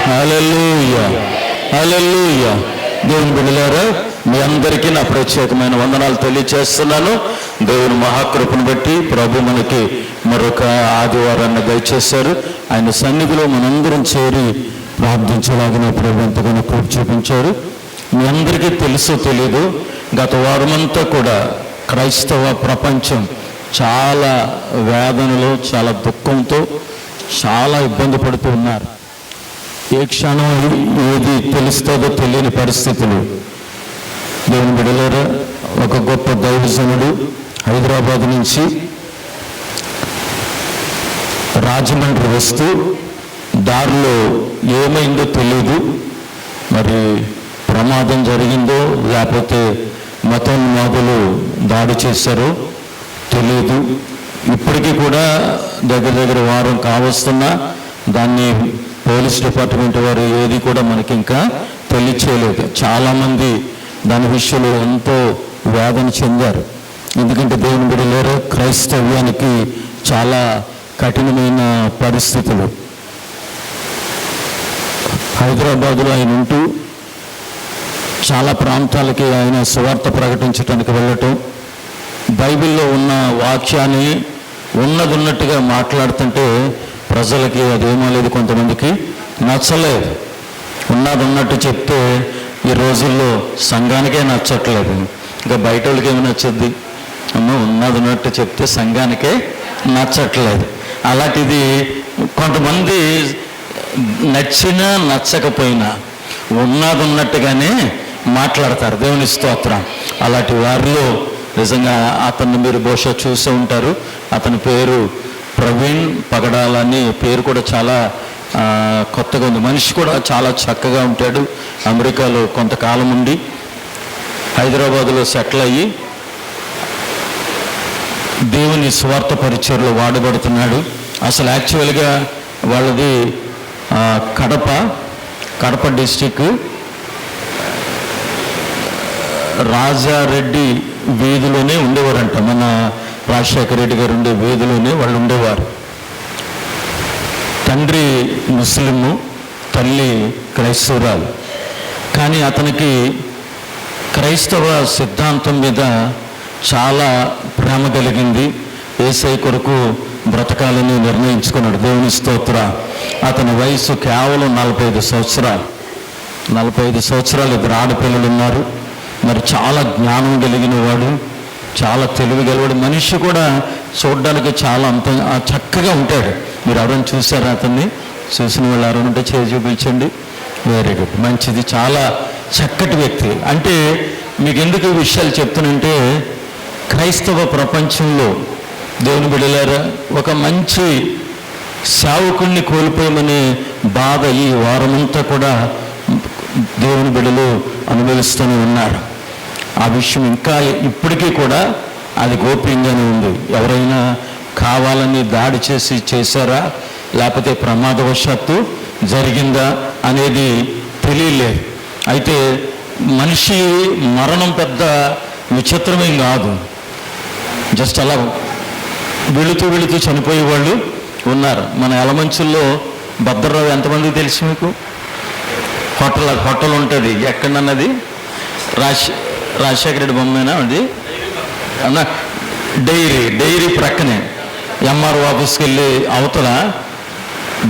హల్లెలూయా, హల్లెలూయా. దేవుని బిడ్డలారా, మీ అందరికీ నా ప్రత్యేకమైన వందనాలు తెలియజేస్తున్నాను. దేవుని మహాకృపను బట్టి ప్రభు మనకి మరొక ఆదివారాన్ని దయచేశారు. ఆయన సన్నిధిలో మనందరం చేరి ప్రార్థించలాగిన ప్రభు ఎంతగానో కృప చూపించారు. మీ అందరికీ తెలుసో తెలీదు, గత వారమంతా కూడా క్రైస్తవ ప్రపంచం చాలా వేదనలో, చాలా దుఃఖంతో, చాలా ఇబ్బంది పడుతూ ఉన్నారు. ఏ క్షణం ఏది తెలుస్తుందో తెలియని పరిస్థితులు. దేవుని బిడ్డలారా, ఒక గొప్ప దైవజనుడు హైదరాబాద్ నుంచి రాజమండ్రి వస్తూ దారిలో ఏమైందో తెలియదు. మరి ప్రమాదం జరిగిందో లేకపోతే మతోన్మాదులు దాడి చేశారో తెలియదు. ఇప్పటికీ కూడా దగ్గర వారం కావస్తున్నా దాన్ని పోలీస్ డిపార్ట్మెంట్ వారు ఏది కూడా మనకి ఇంకా తెలియచేయలేదు. చాలామంది దాని విషయంలో ఎంతో వేదన చెందారు. ఎందుకంటే దేవుని బిడ్డలారా, క్రైస్తవ్యానికి చాలా కఠినమైన పరిస్థితులు. హైదరాబాదులో ఆయన ఉంటూ చాలా ప్రాంతాలకి ఆయన సువార్త ప్రకటించడానికి వెళ్ళటం, బైబిల్లో ఉన్న వాక్యాన్ని ఉన్నట్టుగా మాట్లాడుతుంటే ప్రజలకి అదేమో లేదు, కొంతమందికి నచ్చలేదు. ఉన్నట్టు చెప్తే ఈ రోజుల్లో సంఘానికే నచ్చట్లేదు, ఇంకా బయట వాళ్ళకి ఏమి నచ్చద్ది? ఉన్నట్టు చెప్తే సంఘానికే నచ్చట్లేదు. అలాంటిది కొంతమంది నచ్చినా నచ్చకపోయినా ఉన్నట్టుగానే మాట్లాడతారు. దేవుని స్తోత్రం. అలాంటి వారిలో నిజంగా అతన్ని మీరు బహుశా చూసే ఉంటారు. అతని పేరు ప్రవీణ్ పగడాలని. పేరు కూడా చాలా కొత్తగా ఉంది. మనిషి కూడా చాలా చక్కగా ఉంటాడు. అమెరికాలో కొంతకాలం ఉండి హైదరాబాదులో సెటిల్ అయ్యి దేవుని స్వార్థ పరిచర్లో వాడబడుతున్నాడు. అసలు యాక్చువల్గా వాళ్ళది కడప డిస్టిక్ రాజారెడ్డి వీధిలోనే ఉండేవారంట. మన రాజశేఖర రెడ్డి గారు ఉండే వీధిలోనే వాళ్ళు ఉండేవారు. తండ్రి ముస్లిము, తల్లి క్రైస్తవురాలు. కానీ అతనికి క్రైస్తవ సిద్ధాంతం మీద చాలా ప్రేమ కలిగింది. యేసయ్య కొరకు బ్రతకాలని నిర్ణయించుకున్నాడు. దేవుని స్తోత్ర. అతని వయసు కేవలం 45 సంవత్సరాలు. 45 సంవత్సరాలు. 2 ఆడపిల్లలు ఉన్నారు. మరి చాలా జ్ఞానం కలిగిన వాడు, చాలా తెలివి గలవాడు. మనిషి కూడా చూడడానికి చాలా అంత చక్కగా ఉంటాడు. మీరు ఎవరైనా చూసారా అతన్ని? చూసిన వాళ్ళు ఎవరైనా ఉంటే చేసి చూపించండి. వెరీ గుడ్, మంచిది. చాలా చక్కటి వ్యక్తి. అంటే మీకు ఎందుకు ఈ విషయాలు చెప్తానంటే, క్రైస్తవ ప్రపంచంలో దేవుని బిడ్డలారా, ఒక మంచి సేవకుణ్ణి కోల్పోయామనే బాధ ఈ వారమంతా కూడా దేవుని బిడ్డలు అనుభవిస్తూనే ఉన్నారు. ఆ విషయం ఇంకా ఇప్పటికీ కూడా అది గోప్యంగానే ఉంది. ఎవరైనా కావాలని దాడి చేశారా, లేకపోతే ప్రమాదవశాత్తు జరిగిందా అనేది తెలియలేదు. అయితే మనిషి మరణం పెద్ద విచిత్రమేం కాదు. జస్ట్ అలా వెళుతూ చనిపోయే వాళ్ళు ఉన్నారు. మన యలమంచుల్లో భద్రరావు ఎంతమందికి తెలుసు మీకు? హోటల్ ఉంటుంది ఎక్కడన్నది, రాజశేఖర రెడ్డి బొమ్మేనా అది అన్న. డైరీ ప్రక్కనే ఎంఆర్ ఆఫీస్కి వెళ్ళి అవతల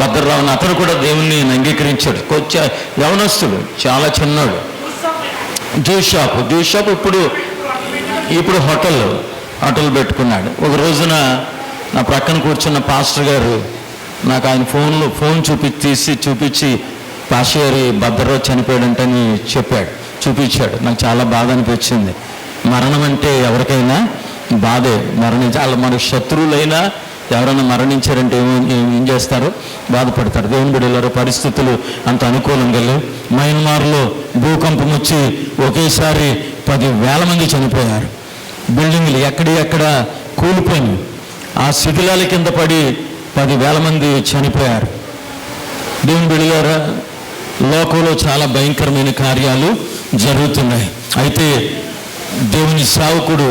భద్రరావుని, అతను కూడా దేవుణ్ణి అంగీకరించాడు. కొంచెం యవనస్తుడు, చాలా చిన్నాడు. జ్యూస్ షాప్ ఇప్పుడు హోటల్ పెట్టుకున్నాడు. ఒక రోజున నా ప్రక్కన కూర్చున్న పాస్టర్ గారు నాకు ఆయన ఫోన్ చూపించి పాస్టర్ గారి భద్రరావు చనిపోయాడంటని చూపించాడు. నాకు చాలా బాధ అనిపించింది. మరణం అంటే ఎవరికైనా బాధే. మన శత్రువులైనా ఎవరైనా మరణించారంటే ఏం చేస్తారు? బాధపడతారు. దేవుని బిడ్డలారా, పరిస్థితులు అంత అనుకూలంగా లేవు. మయన్మార్లో భూకంపం వచ్చి ఒకేసారి 10,000 మంది చనిపోయారు. బిల్డింగ్లు ఎక్కడ కూలిపోయినాయి. ఆ శిథిలాల కింద పడి 10,000 మంది చనిపోయారు. దేవుని బిడ్డలారా, లోకంలో చాలా భయంకరమైన కార్యాలు జరుగుతున్నాయి. అయితే దేవుని సేవకుడు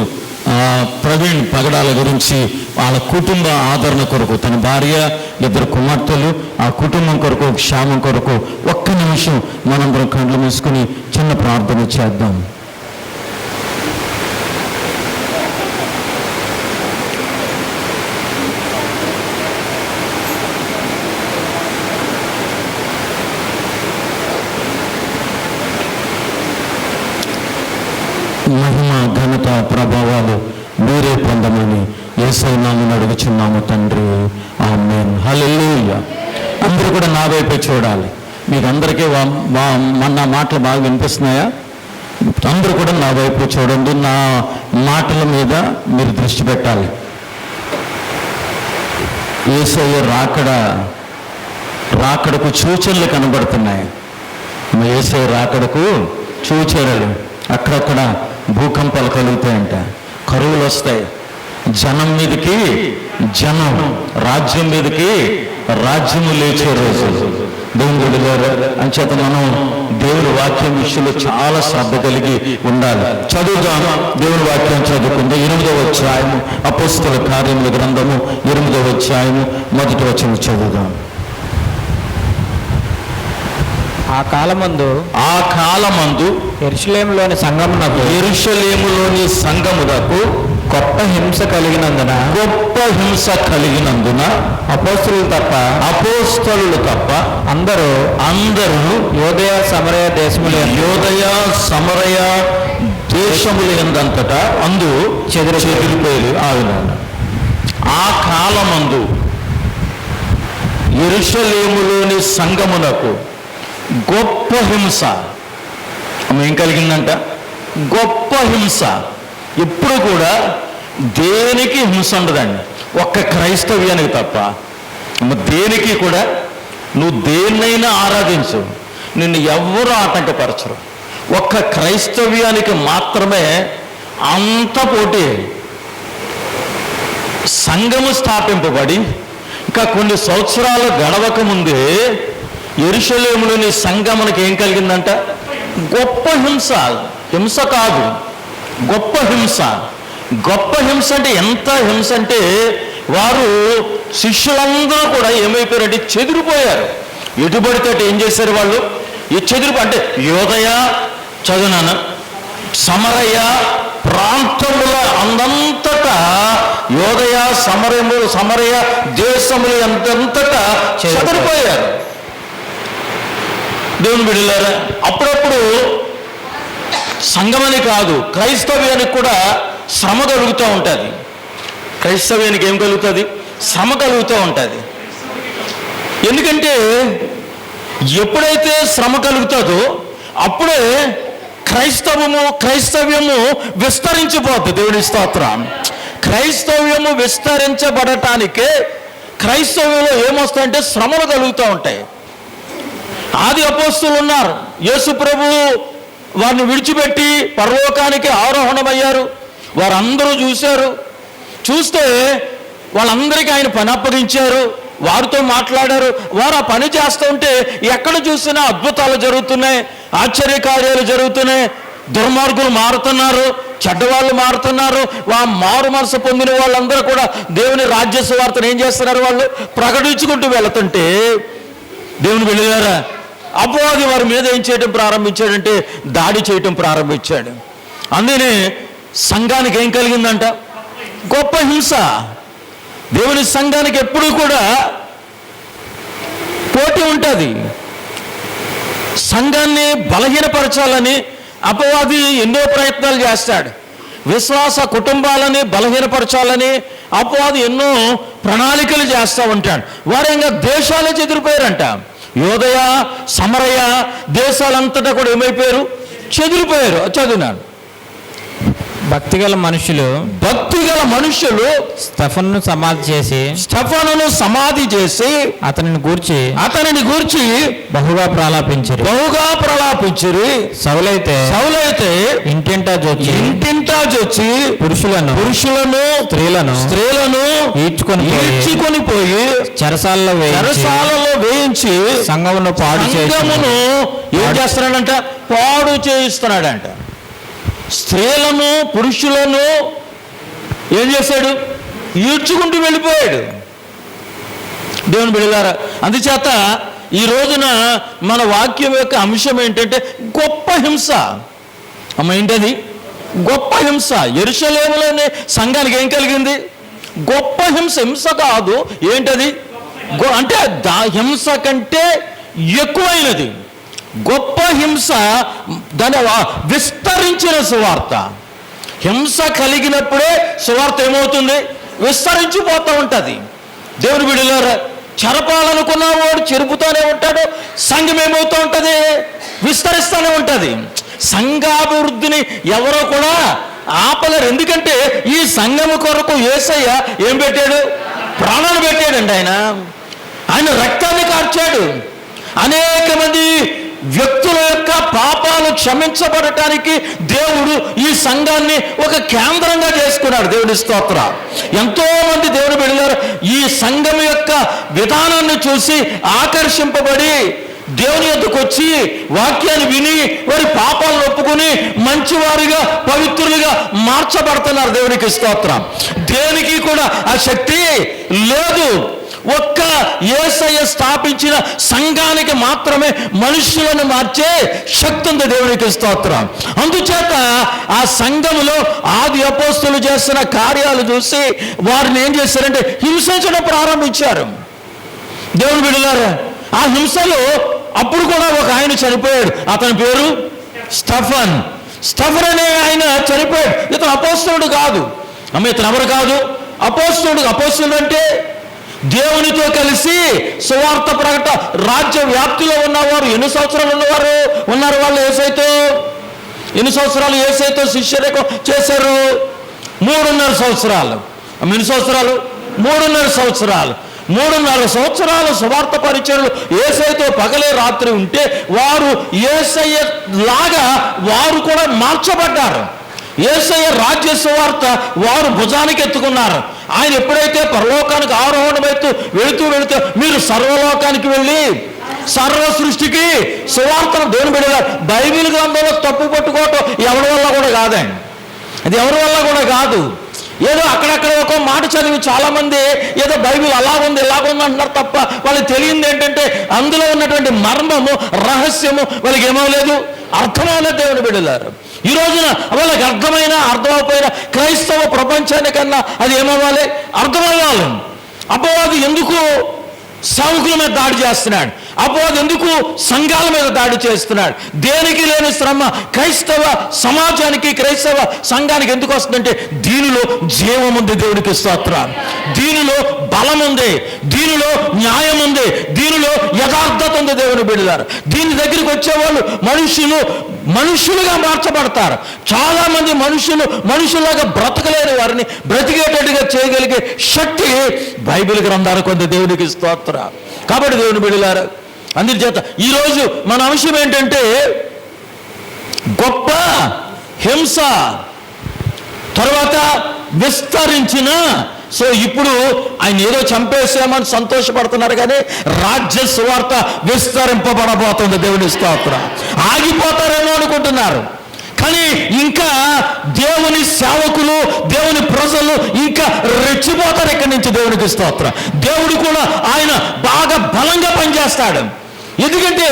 ప్రవీణ్ పగడాల గురించి వాళ్ళ కుటుంబ ఆదరణ కొరకు, తన భార్య 2 కుమార్తెలు, ఆ కుటుంబం కొరకు, క్షేమం కొరకు ఒక్క నిమిషం మనందరం కళ్ళు మూసుకుని చిన్న ప్రార్థన చేద్దాం. మహిమ, ఘనత, ప్రభావాలు మీరే పొందమని యేసయ్య నామమున అడుగుచున్నాము తండ్రి, ఆమేన్. హల్లెలూయా. అందరూ కూడా నా వైపే చూడాలి. మీకు అందరికీ నా మాటలు బాగా వినిపిస్తున్నాయా? అందరూ కూడా నా వైపు చూడండి. నా మాటల మీద మీరు దృష్టి పెట్టాలి. యేసయ్య రాకడకు సూచనలు కనబడుతున్నాయి. యేసయ్య రాకడకు సూచనలు. అక్కడక్కడ భూకంపాలు కలుగుతాయంట, కరువులు వస్తాయి, జనం మీదకి జనం, రాజ్యం మీదకి రాజ్యము లేచే రోజు. దేవుడు అంచేత మనం దేవుని వాక్యం విషయంలో చాలా శ్రద్ధ కలిగి ఉండాలి. చదువుదాం. దేవుని వాక్యం చదువుకుందాం. 8వ అధ్యాయము అపోస్తల కార్యముల గ్రంథము 8వ అధ్యాయము 1వ వచనం చదువుదాం. ఆ కాలమందు యెరూషలేములోని సంఘమునకు గొప్ప హింస కలిగినందున అపోస్తలులు తప్ప అందరూ యూదయ సమరయ దేశములు ఎందంతటా చెదిరిపోయారు. ఆ కాలమందు యెరూషలేములోని సంఘమునకు గొప్ప హింస ఏం కలిగిందంట? గొప్ప హింస. ఎప్పుడు కూడా దేనికి హింస ఉండదండి, ఒక్క క్రైస్తవ్యానికి తప్ప. దేనికి కూడా నువ్వు దేన్నైనా ఆరాధించు, నిన్ను ఎవ్వరూ ఆటంకపరచరు. ఒక్క క్రైస్తవ్యానికి మాత్రమే అంత పోటీ. సంఘము స్థాపింపబడి ఇంకా కొన్ని సంవత్సరాలు గడవక ముందే యెరూషలేములోని సంఘమునకు ఏం కలిగిందంట? గొప్ప హింస. హింస కాదు, గొప్ప హింస. గొప్ప హింస అంటే ఎంత హింస అంటే వారు శిష్యులందరూ కూడా ఏమైపోయారంటే చెదిరిపోయారు. ఎటుబడితే ఏం చేశారు వాళ్ళు? ఈ అంటే యూదయ, చదువునాను, సమరయ ప్రాంతముల అందంతటా, యూదయ సమరయ దేశములు అంతంతటా చెదిరిపోయారు. దేవుని బిడ్డలారా, అప్పుడప్పుడు సంఘమని కాదు, క్రైస్తవ్యానికి కూడా శ్రమ కలుగుతూ ఉంటుంది. క్రైస్తవ్యానికి ఏం కలుగుతుంది? శ్రమ కలుగుతూ ఉంటుంది. ఎందుకంటే ఎప్పుడైతే శ్రమ కలుగుతుందో అప్పుడే క్రైస్తవ్యము విస్తరించిపోతుంది. దేవుని స్తోత్రం. క్రైస్తవ్యము విస్తరించబడటానికే క్రైస్తవ్యంలో ఏమొస్తాయంటే శ్రమలు కలుగుతూ ఉంటాయి. ఆది అపోస్తలులు ఉన్నారు. యేసు ప్రభువు వారిని విడిచిపెట్టి పరలోకానికి ఆరోహణమయ్యారు. వారందరూ చూస్తే వాళ్ళందరికీ ఆయన పని అప్పగించారు. వారితో మాట్లాడారు. వారు ఆ పని చేస్తుంటే ఎక్కడ చూసినా అద్భుతాలు జరుగుతున్నాయి, ఆశ్చర్యకార్యాలు జరుగుతున్నాయి. దుర్మార్గులు మారుతున్నారు, చెడ్డవాళ్ళు మారుతున్నారు. మారు మనసు పొందిన వాళ్ళందరూ కూడా దేవుని రాజ్య సువార్తను ఏం చేస్తున్నారు? వాళ్ళు ప్రకటించుకుంటూ వెళుతుంటే దేవుని వెళ్ళారా, అపవాది వారి మీద ఏం చేయడం ప్రారంభించాడంటే దాడి చేయటం ప్రారంభించాడు. అందుకనే సంఘానికి ఏం కలిగిందంట? గొప్ప హింస. దేవుని సంఘానికి ఎప్పుడూ కూడా పోటీ ఉంటుంది. సంఘాన్ని బలహీనపరచాలని అపవాది ఎన్నో ప్రయత్నాలు చేస్తాడు. విశ్వాస కుటుంబాలని బలహీనపరచాలని అపవాది ఎన్నో ప్రణాళికలు చేస్తూ ఉంటాడు. వారంగా దేశాలే చెదిరిపోయారంట. యూదయ సమరయ దేశాలంతటా కూడా ఏమైపోయారు? చెదిరిపోయారు. చదివినాను. భక్తిగల మనుషులు స్టెఫనును సమాధి చేసి అతనిని గూర్చి బహుగా ప్రలాపించిరి. సౌలైతే ఇంటింటా జొచ్చి పురుషులను స్త్రీలను ఈడ్చుకొని పోయి చెరసాలలో వేయించి సంఘమును ఏం చేస్తున్నాడంట? పాడు చేయిస్తున్నాడంట. స్త్రీలను పురుషులను ఏం చేశాడు? ఈడ్చుకుంటూ వెళ్ళిపోయాడు. దేవుని బిడ్డలారా, అందుచేత ఈ రోజున మన వాక్యం యొక్క అంశం ఏంటంటే గొప్ప హింస. అమ్మ ఏంటది? గొప్ప హింస. యెరూషలేములోని సంఘానికి ఏం కలిగింది? గొప్ప హింస. హింస కాదు, ఏంటది? అంటే హింస కంటే ఎక్కువైనది గొప్ప హింస. దాని విస్తరించిన సువార్త. హింస కలిగినప్పుడే సువార్త ఏమవుతుంది? విస్తరించిపోతూ ఉంటుంది. దేవుని బిడ్డలారా, చెరపాలనుకున్నవాడు చెరుపుతూనే ఉంటాడు, సంఘం ఏమవుతూ ఉంటుంది? విస్తరిస్తూనే ఉంటుంది. సంఘాభివృద్ధిని ఎవరో కూడా ఆపలేరు. ఎందుకంటే ఈ సంఘము కొరకు యేసయ్య ఏం పెట్టాడు? ప్రాణాలు పెట్టాడండి. ఆయన రక్తాన్ని కార్చాడు. అనేక మంది వ్యక్తుల యొక్క పాపాలు క్షమించబడటానికి దేవుడు ఈ సంఘాన్ని ఒక కేంద్రంగా చేసుకున్నాడు. దేవుడి స్తోత్రం. ఎంతో మంది దేవుని బిడ్డలారు ఈ సంఘం యొక్క విధానాన్ని చూసి ఆకర్షింపబడి దేవుని యొద్దకు వచ్చి వాక్యాన్ని విని వారి పాపాలను ఒప్పుకొని మంచివారిగా పవిత్రులుగా మార్చబడుతున్నారు. దేవునికి స్తోత్రం. దేనికి కూడా ఆ శక్తి లేదు. ఒక్క యేసయ్య స్థాపించిన సంఘానికి మాత్రమే మనుషులను మార్చే శక్తి ఉంది. దేవునికి స్తోత్రం. అందుచేత ఆ సంఘములో ఆది అపోస్తులు చేస్తున్న కార్యాలు చూసి వారిని ఏం చేశారంటే హింసించడం ప్రారంభించారు. దేవుని బిడ్డలారా, ఆ హింసలో అప్పుడు కూడా ఒక ఆయన చనిపోయాడు. అతని పేరు స్టెఫన్. స్టెఫన్ అనే ఆయన చనిపోయాడు. ఇతను అపోస్తలుడు కాదు. ఇతను ఎవరు కాదు? అపోస్తలుడు. అపోస్తలుడు అంటే దేవునితో కలిసి సువార్త ప్రకట రాజ్య వ్యాప్తిలో ఉన్నవారు. ఎన్ని సంవత్సరాలు ఉన్నారు వాళ్ళు యేసయ్యతో? ఎన్ని సంవత్సరాలు యేసయ్యతో శిష్యరేఖ చేశారు? 3.5 సంవత్సరాలు. ఎన్ని సంవత్సరాలు? 3.5 సంవత్సరాలు. 3.5 సంవత్సరాలు సువార్త పరిచర్యలు యేసయ్యతో పగలే రాత్రి ఉంటే వారు యేసయ్య లాగా వారు కూడా మార్చబడ్డారు. యేసయ్య రాజ్య సువార్త వారు భుజానికి ఎత్తుకున్నారు. ఆయన ఎప్పుడైతే పరలోకానికి ఆరోహణమైతూ వెళుతూ మీరు సర్వలోకానికి వెళ్ళి సర్వ సృష్టికి సువార్తను దేవుని బిడ్డలారా, బైబిల్ గ్రంథంలో తప్పు పట్టుకోవటం ఎవరి వల్ల కూడా కాదండి. అది ఎవరి వల్ల కూడా కాదు. ఏదో అక్కడక్కడ ఒక మాట చదివి చాలామంది ఏదో బైబిల్ అలాగుంది ఇలాగుంది అంటున్నారు తప్ప వాళ్ళకి తెలియంది ఏంటంటే అందులో ఉన్నటువంటి మర్మము రహస్యము వాళ్ళకి ఏమవలేదు, అర్థమవలేదు. దేవుని బిడ్డలారు, ఈ రోజున వాళ్ళకి అర్థమైనా అర్థమైపోయినా క్రైస్తవ ప్రపంచానికన్నా అది ఏమవ్వాలి? అర్థమవ్వాలి. అపవాది ఎందుకు సేవకుల మీద దాడి చేస్తున్నాడు? అపవాది ఎందుకు సంఘాల మీద దాడి చేస్తున్నాడు? దేనికి లేని శ్రమ క్రైస్తవ సమాజానికి క్రైస్తవ సంఘానికి ఎందుకు వస్తుందంటే దీనిలో జీవం ఉంది. దేవునికి స్తోత్రం. దీనిలో బలం ఉంది, దీనిలో న్యాయం ఉంది, దీనిలో యథార్థత ఉంది. దేవుని బిడ్డలారు, దీని దగ్గరికి వచ్చేవాళ్ళు మనుషులుగా మార్చబడతారు. చాలా మంది మనుషులాగా బ్రతకలేని వారిని బ్రతికేటట్టుగా చేయగలిగే శక్తి బైబిల్ గ్రంథానికి ఉంది. దేవునికి స్తోత్రం. కాబట్టి దేవుని బిడ్డలారా, అందుచేత ఈరోజు మన అంశం ఏంటంటే గొప్ప హింస, తర్వాత విస్తరించిన. సో ఇప్పుడు ఆయన ఏదో చంపేసామని సంతోషపడుతున్నారు, కానీ రాజ్య సువార్త విస్తరింపబడబోతుంది. దేవుని స్తోత్రం. ఆగిపోతారేమో అనుకుంటున్నారు, కానీ ఇంకా దేవుని సేవకులు దేవుని ప్రజలు ఇంకా రెచ్చిపోతారు ఇక్కడి నుంచి. దేవునికి స్తోత్రం. దేవుడు కూడా ఆయన బాగా బలంగా పనిచేస్తాడు. ఎందుకంటే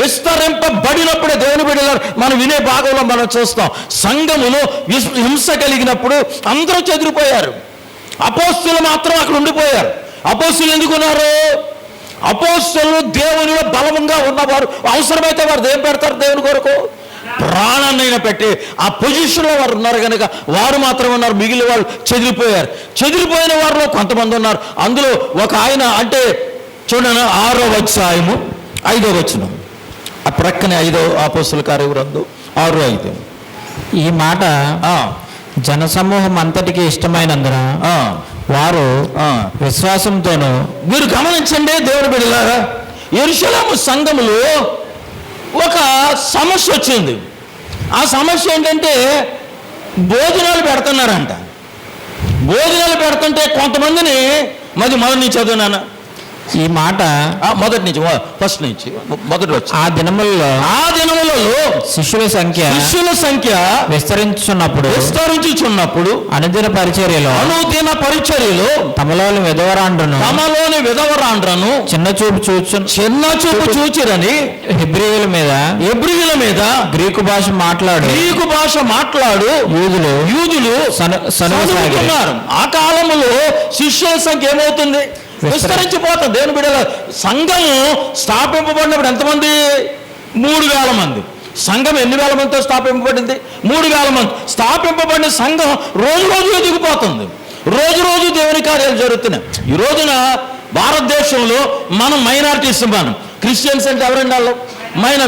విస్తరింపబడినప్పుడే దేవుని బిడ్డలారు మనం వినే భాగంలో మనం చూస్తాం. సంఘములో హింస కలిగినప్పుడు అందరూ చెదిరిపోయారు. అపోస్తలులు మాత్రం అక్కడ ఉండిపోయారు. అపోస్తలులు ఎందుకున్నారు? అపోస్తలులు దేవునిలో బలంగా ఉన్నవారు. అవసరమైతే వారు ఏం పెడతారు? దేవుని కొరకు ప్రాణాన్నైనా పెట్టి ఆ పొజిషన్లో వారు ఉన్నారు కనుక వారు మాత్రం ఉన్నారు. మిగిలిన వాళ్ళు చెదిరిపోయారు. చెదిరిపోయిన వారిలో కొంతమంది ఉన్నారు. అందులో ఒక ఆయన అంటే చూడండి, 6వ అధ్యాయము 5వ వచనం, ఆ ప్రక్కనే 5వ అపోస్తలుల కార్యగ్రంథం 6:5. ఈ మాట జనసమూహం అంతటికి ఇష్టమైనందున వారు విశ్వాసంతోనూ. మీరు గమనించండి దేవుని బిడ్డలారా, యెరూషలేము సంఘములో ఒక సమస్య వచ్చింది. ఆ సమస్య ఏంటంటే భోజనాలు పెడుతున్నారంట. భోజనాలు పెడుతుంటే కొంతమందిని మొదటి నుంచి చదువునాను ఈ మాట మొదటి నుంచి ఫస్ట్ నుంచి మొదటి వచ్చి ఆ దినములలో శిష్యుల సంఖ్య విస్తరించుచున్నప్పుడు అనుదిన పరిచర్యలో తమలోని విధవరాండ్రను చిన్న చూపు చూచిరని హెబ్రీయుల మీద గ్రీకు భాష మాట్లాడు యూదులు సనుగుతున్నారు. ఆ కాలంలో శిష్యుల సంఖ్య ఏమవుతుంది? విస్తరించిపోతుంది. దేవుని బిడ్డల సంఘము స్థాపింపబడినప్పుడు ఎంతమంది? 3,000 మంది. సంఘం ఎన్ని వేల మందితో స్థాపింపబడింది? 3,000 మంది. స్థాపింపబడిన సంఘం రోజు రోజు ఎదిగిపోతుంది. రోజు రోజు దేవుని కార్యాలు జరుగుతున్నాయి. ఈ రోజున భారతదేశంలో మనం మైనారిటీస్, మనం క్రిస్టియన్స్ అంటే ఎవరండి వాళ్ళు?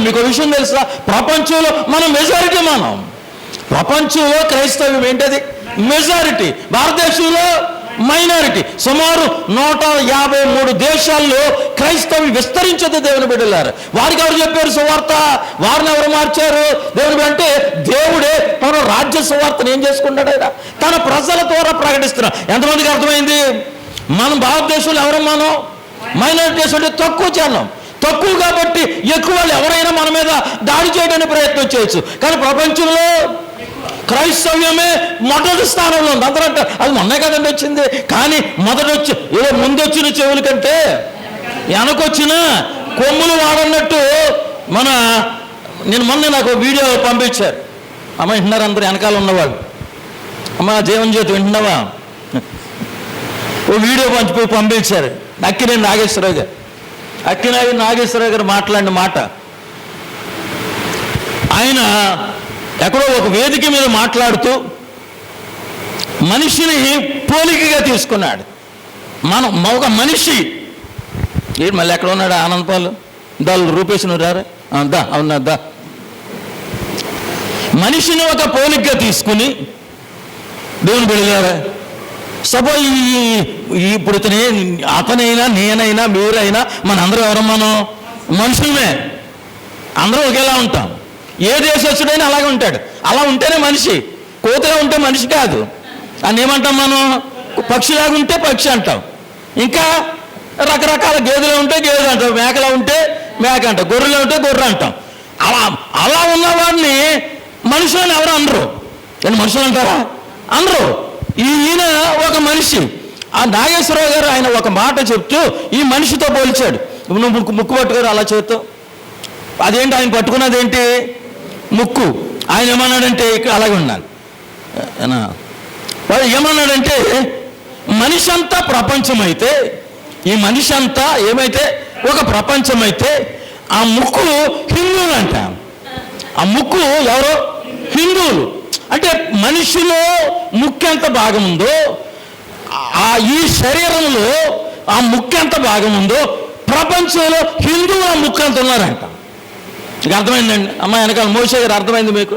మీకు విషయం తెలుసా? ప్రపంచంలో మనం మెజారిటీ. ప్రపంచంలో క్రైస్తవ్యం ఏంటది? మెజారిటీ. భారతదేశంలో మైనారిటీ. సుమారు 153 దేశాల్లో క్రైస్తవం విస్తరించదు. దేవుని బిడ్డలారు, వారికి ఎవరు చెప్పారు సువార్త? వారిని ఎవరు మార్చారు? దేవుని అంటే దేవుడే తన రాజ్య సువార్తను ఏం చేసుకున్నాడు? ఆయన తన ప్రజల ద్వారా ప్రకటిస్తున్నాడు. ఎంతమందికి అర్థమైంది? మనం భారతదేశంలో ఎవరు? మనం మైనారిటీస్ అంటే తక్కువ జనం, తక్కువ కాబట్టి ఎక్కువ వాళ్ళు ఎవరైనా మన మీద దాడి చేయడానికి ప్రయత్నం చేయొచ్చు. కానీ ప్రపంచంలో క్రైస్తవ్యమే మొదటి స్థానంలో ఉంది. అందరూ అంటారు అది మొన్నే కదండి వచ్చింది. కానీ ఏదో ముందొచ్చిన చెవుల కంటే వెనకొచ్చిన కొమ్ములు వాడన్నట్టు నాకు వీడియో పంపించారు. అమ్మ వింటున్నారు అందరూ వెనకాల ఉన్నవాళ్ళు? అమ్మ జీవన్ జ్యోతి వింటున్నావా? ఓ వీడియో పంపించారు. అక్కినేని నాగేశ్వరరావు గారు మాట్లాడిన మాట. ఆయన ఎక్కడో ఒక వేదిక మీద మాట్లాడుతూ మనిషిని పోలికగా తీసుకున్నాడు. ఒక మనిషి మళ్ళీ ఎక్కడ ఉన్నాడు? ఆనందపాలు రూపేష్ రారా? అవునా? మనిషిని ఒక పోలికగా తీసుకుని దేవుని బిడ్డలారా, సపోజ్ ఇప్పుడు అతనైనా నేనైనా మీరైనా మనందరం ఎవరం? మనం మనుషులమే. అందరం ఒకేలా ఉంటాం. ఏ దేశస్తుడైనా అలాగే ఉంటాడు. అలా ఉంటేనే మనిషి. కోతిలా ఉంటే మనిషి కాదు. అని ఏమంటాం మనం? పక్షిలాగా ఉంటే పక్షి అంటాం. ఇంకా రకరకాల గేదెలు ఉంటే గేదె అంటాం, మేకలా ఉంటే మేక అంటాం, గొర్రెలు ఉంటే గొర్రె అంటాం. అలా ఉన్నవాడిని మనుషులని ఎవరు అనరు. మనుషులు అంటారా? అనరు. ఈయన ఒక మనిషి. ఆ నాగేశ్వరరావు గారు ఆయన ఒక మాట చెప్తూ ఈ మనిషితో పోల్చాడు. నువ్వు ముక్కు పట్టుకోరు అలా చేస్తావు. అదేంటి? ఆయన పట్టుకున్నది ఏంటి? ముక్కు. ఆయన ఏమన్నాడంటే ఇక్కడ అలాగే ఉన్నాను. వాడు ఏమన్నాడంటే మనిషి అంతా ప్రపంచమైతే, ఈ మనిషి అంతా ఏమైతే ఒక ప్రపంచమైతే ఆ ముక్కు హిందువులు అంట. ఆ ముక్కు ఎవరో హిందువులు. అంటే మనిషిలో ముక్కు ఎంత భాగం ఉందో, ఈ శరీరంలో ఆ ముక్కు ఎంత భాగం ఉందో ప్రపంచంలో హిందువుల ముక్కు ఎంత ఉన్నారంట. ఇక అర్థమైందండి అమ్మ? వెనకాల మోషే గారు అర్థమైంది మీకు?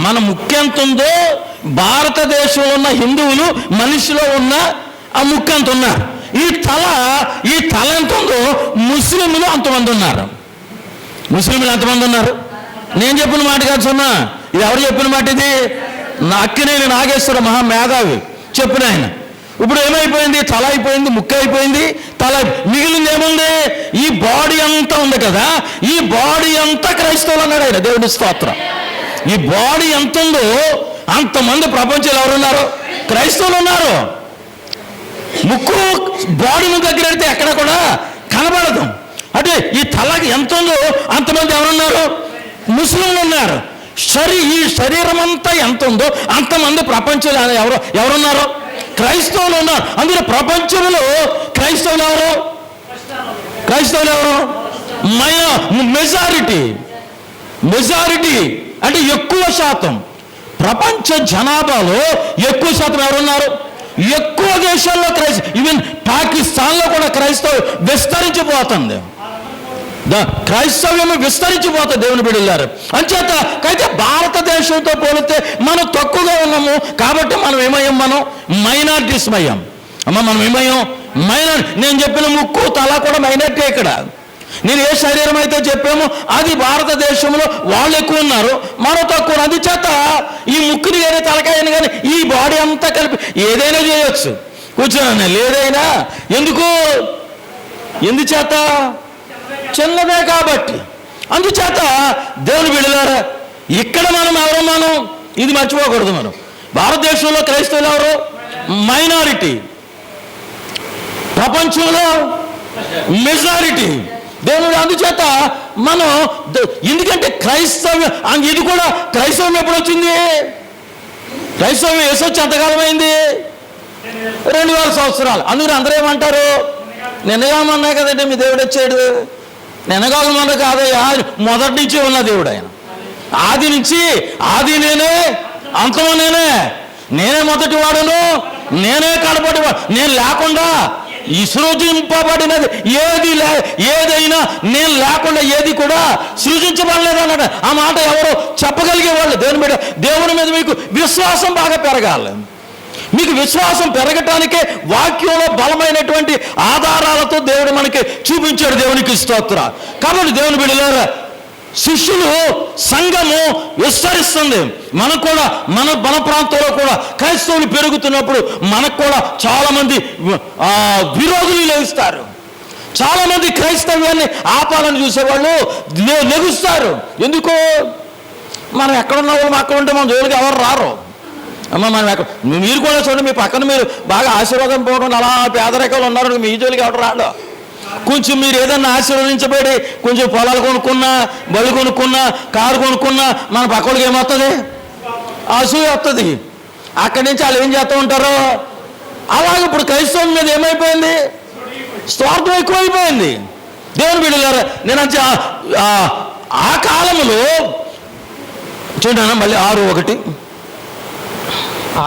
మన ముక్కు ఎంత ఉందో భారతదేశంలో ఉన్న హిందువులు మనిషిలో ఉన్న ఆ ముక్కు ఎంత ఉన్నారు. ఈ తల ఎంత ఉందో ముస్లింలు అంతమంది ఉన్నారు. ముస్లింలు ఎంతమంది ఉన్నారు? నేను చెప్పిన మాట కాదు సున్నా. ఇది ఎవరు చెప్పిన మాట? ఇది అక్కినేని నాగేశ్వర మహామేధావి చెప్పిన ఆయన. ఇప్పుడు ఏమైపోయింది? తల అయిపోయింది, ముక్కు అయిపోయింది, తల మిగిలింది ఏముంది? ఈ బాడీ అంతా ఉంది కదా, ఈ బాడీ అంతా క్రైస్తవులు అన్నాడు ఆయన. దేవుడి స్తోత్రం. ఈ బాడీ ఎంత ఉందో అంతమంది ప్రపంచంలో ఎవరున్నారు? క్రైస్తవులు ఉన్నారు. ముక్కు బాడీని దగ్గర పెడితే ఎక్కడ కూడా కనబడదు. అంటే ఈ తలకి ఎంత ఉందో అంతమంది ఎవరున్నారు? ముస్లింలు ఉన్నారు. ఈ శరీరం అంతా ఎంత ఉందో అంతమంది ప్రపంచంలో ఎవరున్నారు? క్రైస్తవులు ఉన్నారు. అందులో ప్రపంచంలో క్రైస్తవులు ఎవరు? మెజారిటీ అంటే ఎక్కువ శాతం. ప్రపంచ జనాభాలో ఎక్కువ శాతం ఎవరున్నారు? ఎక్కువ దేశాల్లో ఈవెన్ పాకిస్తాన్లో కూడా క్రైస్తవం విస్తరించిపోతుంది. క్రైస్తవ్యం విస్తరించిపోతుంది. దేవుని బిడ్డలారు, అంచేత అయితే భారతదేశంతో పోలితే మనం తక్కువగా ఉన్నాము కాబట్టి మనం ఏమయ్యాం? మనం మైనారిటీస్ అయ్యాం. మనం ఏమయ్యాం? నేను చెప్పిన ముక్కు తల కూడా మైనారిటీ. ఇక్కడ నేను ఏ శరీరం అయితే చెప్పామో అది భారతదేశంలో వాళ్ళు ఎక్కువ ఉన్నారు, మనం తక్కువ. అందుచేత ఈ ముక్కుని కానీ తలకాయని కానీ ఈ బాడీ అంతా కలిపి ఏదైనా చేయొచ్చు. కూర్చోండి, లేదైనా ఎందుకు ఎందుచేత? చిన్నదే కాబట్టి. అందుచేత దేవుని బిడ్డలారా, ఇక్కడ మనం ఇది మర్చిపోకూడదు. మనం భారతదేశంలో క్రైస్తవులు ఎవరు? మైనారిటీ. ప్రపంచంలో మెజారిటీ. దేవుడు అందుచేత మనం ఎందుకంటే క్రైస్తవ్యం, ఇది కూడా క్రైస్తవం ఎప్పుడు వచ్చింది? క్రైస్తవం వేసొచ్చి ఎంతకాలం అయింది? 2000 సంవత్సరాలు. అందుకని అందరూ ఏమంటారు? నిన్నగామన్నా కదండి మీ దేవుడు వచ్చాడు. నిన్నగామన్నా కాదయ్యా, మొదటి నుంచి ఉన్న దేవుడు ఆయన. ఆది నుంచి, ఆది నేనే, అంతము నేనే మొదటి వాడును, నేనే కడపటి వాడు. నేను లేకుండా సృజింపబడినది ఏదైనా నేను లేకుండా ఏది కూడా సృజించబడలేదు అన్నాడు. ఆ మాట ఎవరో చెప్పగలిగే వాళ్ళు? దేవుని మీద మీకు విశ్వాసం బాగా పెరగాలి. మీకు విశ్వాసం పెరగటానికే వాక్యంలో బలమైనటువంటి ఆధారాలతో దేవుడు మనకి చూపించాడు. దేవునికి స్తోత్రం. కాబట్టి దేవుని బిడ్డలారా, శిష్యులు సంఘము విస్తరిస్తుంది. మనకు కూడా మన ప్రాంతంలో కూడా క్రైస్తవులు పెరుగుతున్నప్పుడు మనకు కూడా చాలామంది విరోధులు లేస్తారు. చాలామంది క్రైస్తవ్యాన్ని ఆపాలని చూసేవాళ్ళు లెగుస్తారు. ఎందుకు? మనం ఎక్కడున్న వాళ్ళు అక్కడ ఉంటే మన జోలికి ఎవరు రారు. అమ్మ మనం ఎక్కడ, మీరు కూడా చూడండి, మీ పక్కన మీరు బాగా ఆశీర్వాదం పోవడం, అలా పేదరికాలు ఉన్నారు, మీ జోలికి ఎవరు రాడు. కొంచెం మీరు ఏదన్నా ఆశీర్వదించబడి కొంచెం పొలాలు కొనుక్కున్నా, బళ్ళు కొనుక్కున్నా, కారు కొనుక్కున్నా మన పక్కడికి ఏమవుతుంది? అసూయ వస్తుంది. అక్కడి నుంచి వాళ్ళు ఏం చేస్తూ ఉంటారో అలాగే ఇప్పుడు క్రైస్తవం మీద ఏమైపోయింది? స్వార్థం ఎక్కువైపోయింది. దేవుని బిడ్డలారా, నేను ఆ కాలంలో చూడండి, మళ్ళీ 6:1, ఆ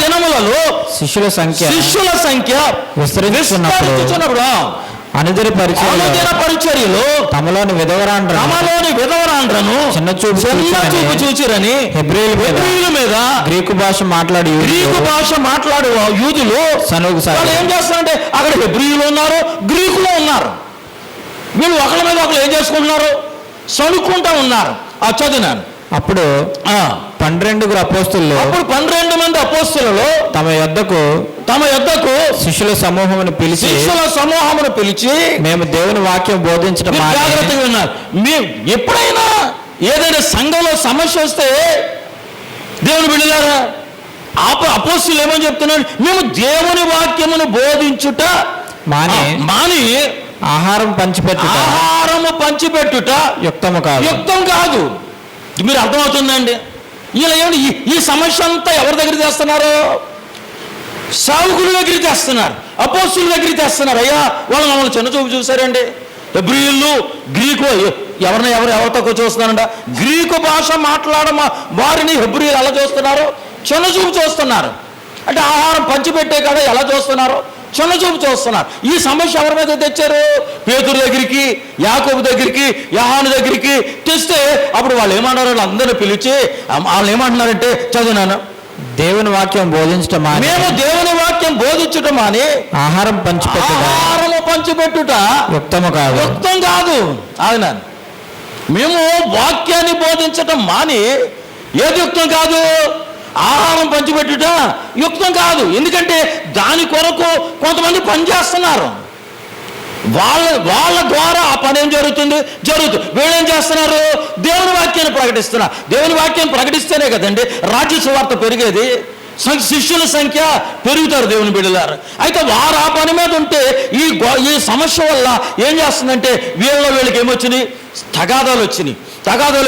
దినములలో శిష్యుల సంఖ్య విస్తరించుచున్నప్పుడు అనుదిన పరిచర్యలో తమలోని విధవరాండ్రను చిన్న చూపు చూచిరని హెబ్రీయుల మీద గ్రీకు భాష మాట్లాడు యూదులు సనుగుసారు. ఏం చేస్తారంటే అక్కడ హెబ్రీయులు ఉన్నారు, గ్రీకులో ఉన్నారు. వీళ్ళు ఒకళ్ళ మీద ఒకళ్ళు ఏం చేసుకుంటున్నారు? సనుక్కుంటా ఉన్నారు. చదివినాను. అప్పుడు 12 అపోస్తలులు, 12 మంది అపోస్తలులు తమ యొద్దకు శిష్యుల సమూహమును పిలిచి మేము దేవుని వాక్యం బోధించడం జాగ్రత్తగా ఉన్నారు. ఎప్పుడైనా ఏదైనా సంఘంలో సమస్య వస్తే దేవుని బిడ్డలారా, అపోస్తలులు ఏమని చెప్తున్నారు? మేము దేవుని వాక్యమును బోధించుట మాని ఆహారం పంచిపెట్టుట యుక్తం కాదు. మీరు అర్థమవుతుందండి? ఇలా ఏమండి, ఈ సమస్య అంతా ఎవరి దగ్గర తెస్తున్నారు? సేవకుల దగ్గర తెస్తున్నారు, అపోస్తలుల దగ్గర తెస్తున్నారు. అయ్యా, వాళ్ళు మమ్మల్ని చిన్న చూపు చూశారండి. హెబ్రీయులు గ్రీకు ఎవరు తక్కువ చూస్తున్నారంట. గ్రీకు భాష వారిని హెబ్రీయులు ఎలా చూస్తున్నారు? చిన్న చూపు చూస్తున్నారు. అంటే ఆహారం పంచిపెట్టే కదా ఎలా చూస్తున్నారు? చిన్న చూపు చూస్తున్నారు. ఈ సమస్య ఎవరి మీద తెచ్చారు? పేతురు దగ్గరికి, యాకోబు దగ్గరికి, యోహాను దగ్గరికి తెస్తే అప్పుడు వాళ్ళు ఏమన్నారు? అందరూ పిలిచి వాళ్ళు ఏమంటున్నారంటే, చదువునాను, దేవుని వాక్యం బోధించటం మేము దేవుని వాక్యం బోధించటం అని ఆహారం పంచిపెట్టుట యుక్తం కాదు. ఆయన మేము వాక్యాన్ని బోధించటం మాని ఏది యుక్తం కాదు? ఆహారం పంచిపెట్టుట యుక్తం కాదు. ఎందుకంటే దాని కొరకు కొంతమంది పనిచేస్తున్నారు. వాళ్ళ ద్వారా ఆ పని ఏం జరుగుతుంది? వీళ్ళేం చేస్తున్నారు? దేవుని వాక్యాన్ని ప్రకటిస్తున్నారు. దేవుని వాక్యాన్ని ప్రకటిస్తేనే కదండి రాజ్య సువార్త పెరిగేది. శిష్యుల సంఖ్య పెరుగుతారు దేవుని బిడ్డలారు. అయితే వారు ఆ పని మీద ఉంటే ఈ సమస్య వల్ల ఏం చేస్తుందంటే వీళ్ళకి ఏమొచ్చినాయి? తగాదాలు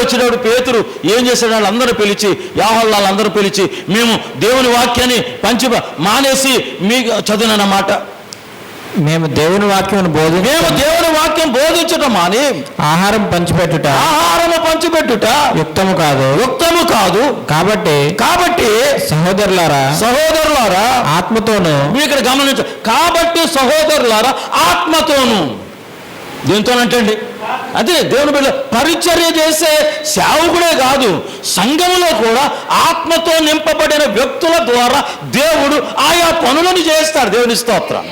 వచ్చినప్పుడు పేతురు ఏం చేశాడు? వాళ్ళందరూ పిలిచి, వాళ్ళందరూ పిలిచి, మేము దేవుని వాక్యాన్ని మానేసి మీకు చదువునన్నమాట, మేము దేవుని వాక్యం బోధించటం మాని ఆహారం పంచిపెట్టుట యుక్తము కాదు. కాబట్టి సహోదరులారా ఆత్మతోను, మీరు ఇక్కడ గమనించ, కాబట్టి సహోదరులారా ఆత్మతోను, దేంతోనంటండి? అదే దేవుని బిడ్డ పరిచర్య చేసే సేవకుడే కాదు, సంఘములో కూడా ఆత్మతో నింపబడిన వ్యక్తుల ద్వారా దేవుడు ఆయా పనులను చేస్తాడు. దేవుని స్తోత్రం.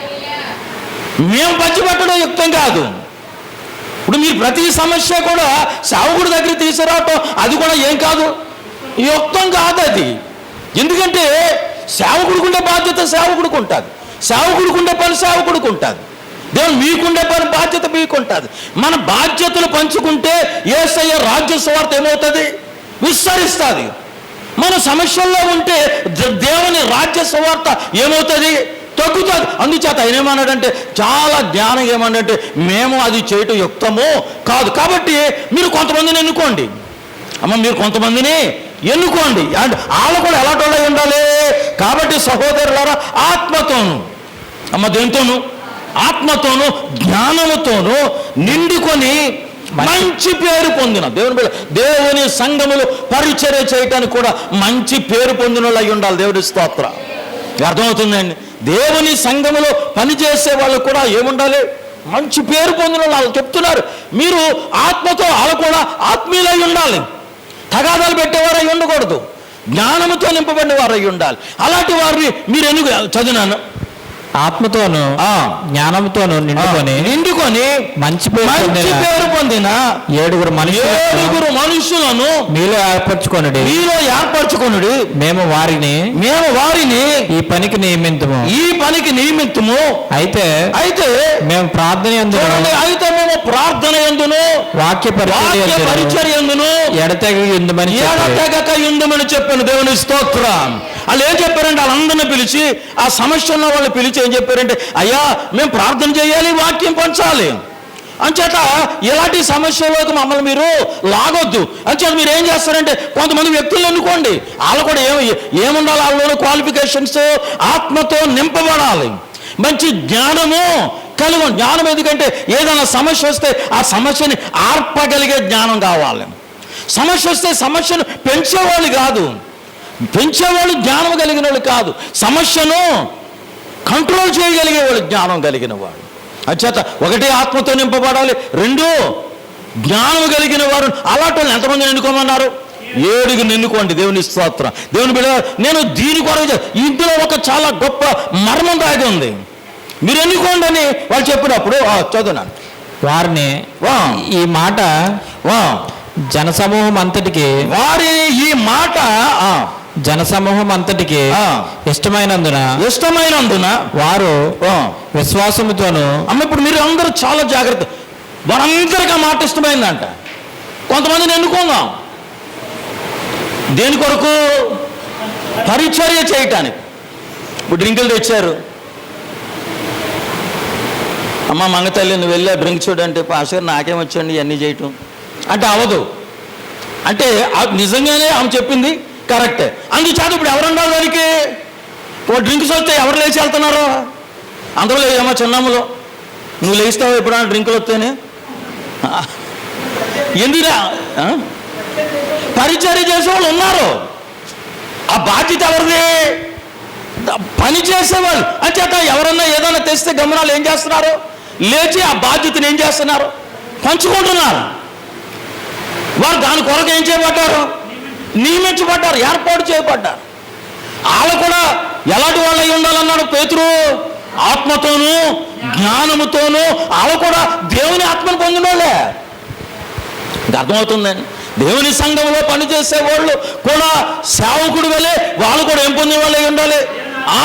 మేము పంచిపెట్టడం యుక్తం కాదు. ఇప్పుడు మీరు ప్రతి సమస్య కూడా సేవకుడి దగ్గర తీసుకురావటం అది కూడా ఏం కాదు? యుక్తం కాదు అది. ఎందుకంటే సేవకుడికి ఉండే బాధ్యత సేవకుడికి ఉంటుంది, సేవకుడికి ఉండే పని సేవకుడికి ఉంటుంది. దేవుడు మీకుండే పని బాధ్యత మీకుంటుంది. మన బాధ్యతలు పంచుకుంటే యేసయ్య రాజ్య సువార్త ఏమవుతుంది? విస్తరిస్తుంది. మన సమస్యల్లో ఉంటే దేవుని రాజ్య సువార్త ఏమవుతుంది? తగ్గుతుంది. అందుచేత ఆయన ఏమన్నాడంటే, చాలా జ్ఞానం ఏమన్నాడంటే, మేము అది చేయటం యుక్తము కాదు. కాబట్టి మీరు కొంతమందిని ఎన్నుకోండి. అమ్మ, మీరు కొంతమందిని ఎన్నుకోండి. అండ్ వాళ్ళు కూడా ఎలాంటి వాళ్ళు ఉండాలి? కాబట్టి సహోదరులారా, ఆత్మతోను, అమ్మ దేంతోను? ఆత్మతోను జ్ఞానముతోను నిండుకొని మంచి పేరు పొందిన దేవుని సంఘములు పరిచర్య చేయటానికి కూడా మంచి పేరు పొందిన వాళ్ళు అయి ఉండాలి. దేవుడి స్తోత్రం. అర్థమవుతుందండి? దేవుని సంఘములో పనిచేసే వాళ్ళు కూడా ఏముండాలి? మంచి పేరు పొందిన వాళ్ళు చెప్తున్నారు. మీరు ఆత్మతో వాళ్ళు కూడా ఆత్మీయులై ఉండాలి. తగాదాలు పెట్టేవారై ఉండకూడదు. జ్ఞానముతో నింపబడిన వారై ఉండాలి. అలాంటి వారిని మీరు ఎందుకు చదివినాను? ఆత్మతోను జ్ఞానముతోను నిండుకొని మంచి పేరు పొందిన ఏడుగురు మనుషులను మీలో ఏర్పరచుకొనుడి. మేము వారిని ఈ పనికి నియమింతుము. అయితే మేము ప్రార్థన యందును వాక్య పరిచర్య యందును ఎడతెగక యుందుమని చెప్పాను. దేవుని స్తోత్రం. వాళ్ళు ఏం చెప్పారంటే, వాళ్ళందరినీ పిలిచి, ఆ సమస్య ఉన్న వాళ్ళు పిలిచి ఏం చెప్పారంటే, అయ్యా మేము ప్రార్థన చేయాలి, వాక్యం పంచాలి. అంచేత ఇలాంటి సమస్యలోకి మమ్మల్ని మీరు లాగొద్దు. అంచేత మీరు ఏం చేస్తారంటే, కొంతమంది వ్యక్తులను ఎన్నుకోండి. వాళ్ళు కూడా ఏముండాలి? వాళ్ళలో క్వాలిఫికేషన్స్ ఆత్మతో నింపబడాలి. మంచి జ్ఞానము కలిగి. జ్ఞానం ఎందుకంటే, ఏదైనా సమస్య వస్తే ఆ సమస్యని ఆర్పగలిగే జ్ఞానం కావాలి. సమస్య వస్తే సమస్యను పెంచేవాళ్ళు కాదు, పెంచేవాళ్ళు జ్ఞానం కలిగిన వాళ్ళు కాదు, సమస్యను కంట్రోల్ చేయగలిగే వాళ్ళు జ్ఞానం కలిగిన వాడు. అంచేత ఒకటి ఆత్మతో నింపబడాలి, రెండు జ్ఞానం కలిగిన వారు. అలాంటి వాళ్ళు ఎంతమందిని ఎన్నుకోమన్నారు? 7 ఎన్నుకోండి. దేవుని స్తోత్రం. దేవుని బిడ్డ, నేను దీని కొరకు ఇందులో ఒక చాలా గొప్ప మర్మం దాగి ఉంది. మీరు ఎన్నుకోండి అని వాళ్ళు చెప్పినప్పుడు చదువున్నాను. వారిని ఈ మాట జనసమూహం అంతటికి జనసమూహం అంతటికి ఇష్టమైనందున వారు విశ్వాసముతోను. అమ్మ, ఇప్పుడు మీరు అందరూ చాలా జాగ్రత్త. వారందరికీ ఆ మాట ఇష్టమైందంట. కొంతమందిని ఎన్నుకుందాం. దేని కొరకు? పరిచర్య చేయటానికి. ఇప్పుడు డ్రింకులు తెచ్చారు. అమ్మ మంగతల్లి, నువ్వు వెళ్ళా డ్రింక్ చూడంటే, పాస్టర్ నాకేమొచ్చండి ఇవన్నీ చేయటం అంటే అవదు. అంటే నిజంగానే ఆమె చెప్పింది కరెక్టే. అందుచేత ఇప్పుడు ఎవరు ఉండాలి దానికి? ఓ డ్రింక్స్ వస్తే ఎవరు లేచి వెళ్తున్నారు? అందరూ లేదమ్మా. చిన్నమ్మలో నువ్వు లేస్తావు ఎప్పుడన్నా డ్రింకులు వస్తేనే? ఎందుకురా? పరిచర్య చేసే వాళ్ళు ఉన్నారు. ఆ బాధ్యత ఎవరిది? పని చేసేవాళ్ళు. అంచేత ఎవరన్నా ఏదైనా తెస్తే గమనాలు ఏం చేస్తున్నారు? లేచి ఆ బాధ్యతను ఏం చేస్తున్నారు? పంచుకుంటున్నారు. వారు దాని కొరకు ఏం చేయబడ్డారు? నియమించబడ్డారు, ఏర్పాటు చేయబడ్డారు. వాళ్ళు కూడా ఎలాంటి వాళ్ళు అయి ఉండాలన్నాడు పేతురు? ఆత్మతోనూ జ్ఞానముతోనూ. వాళ్ళు కూడా దేవుని ఆత్మను పొందిన వాళ్ళే. అర్థమవుతుందండి? దేవుని సంఘంలో పనిచేసే వాళ్ళు కూడా సేవకుడు వలె వాళ్ళు కూడా ఏం పొందిన వాళ్ళు అయి ఉండాలి?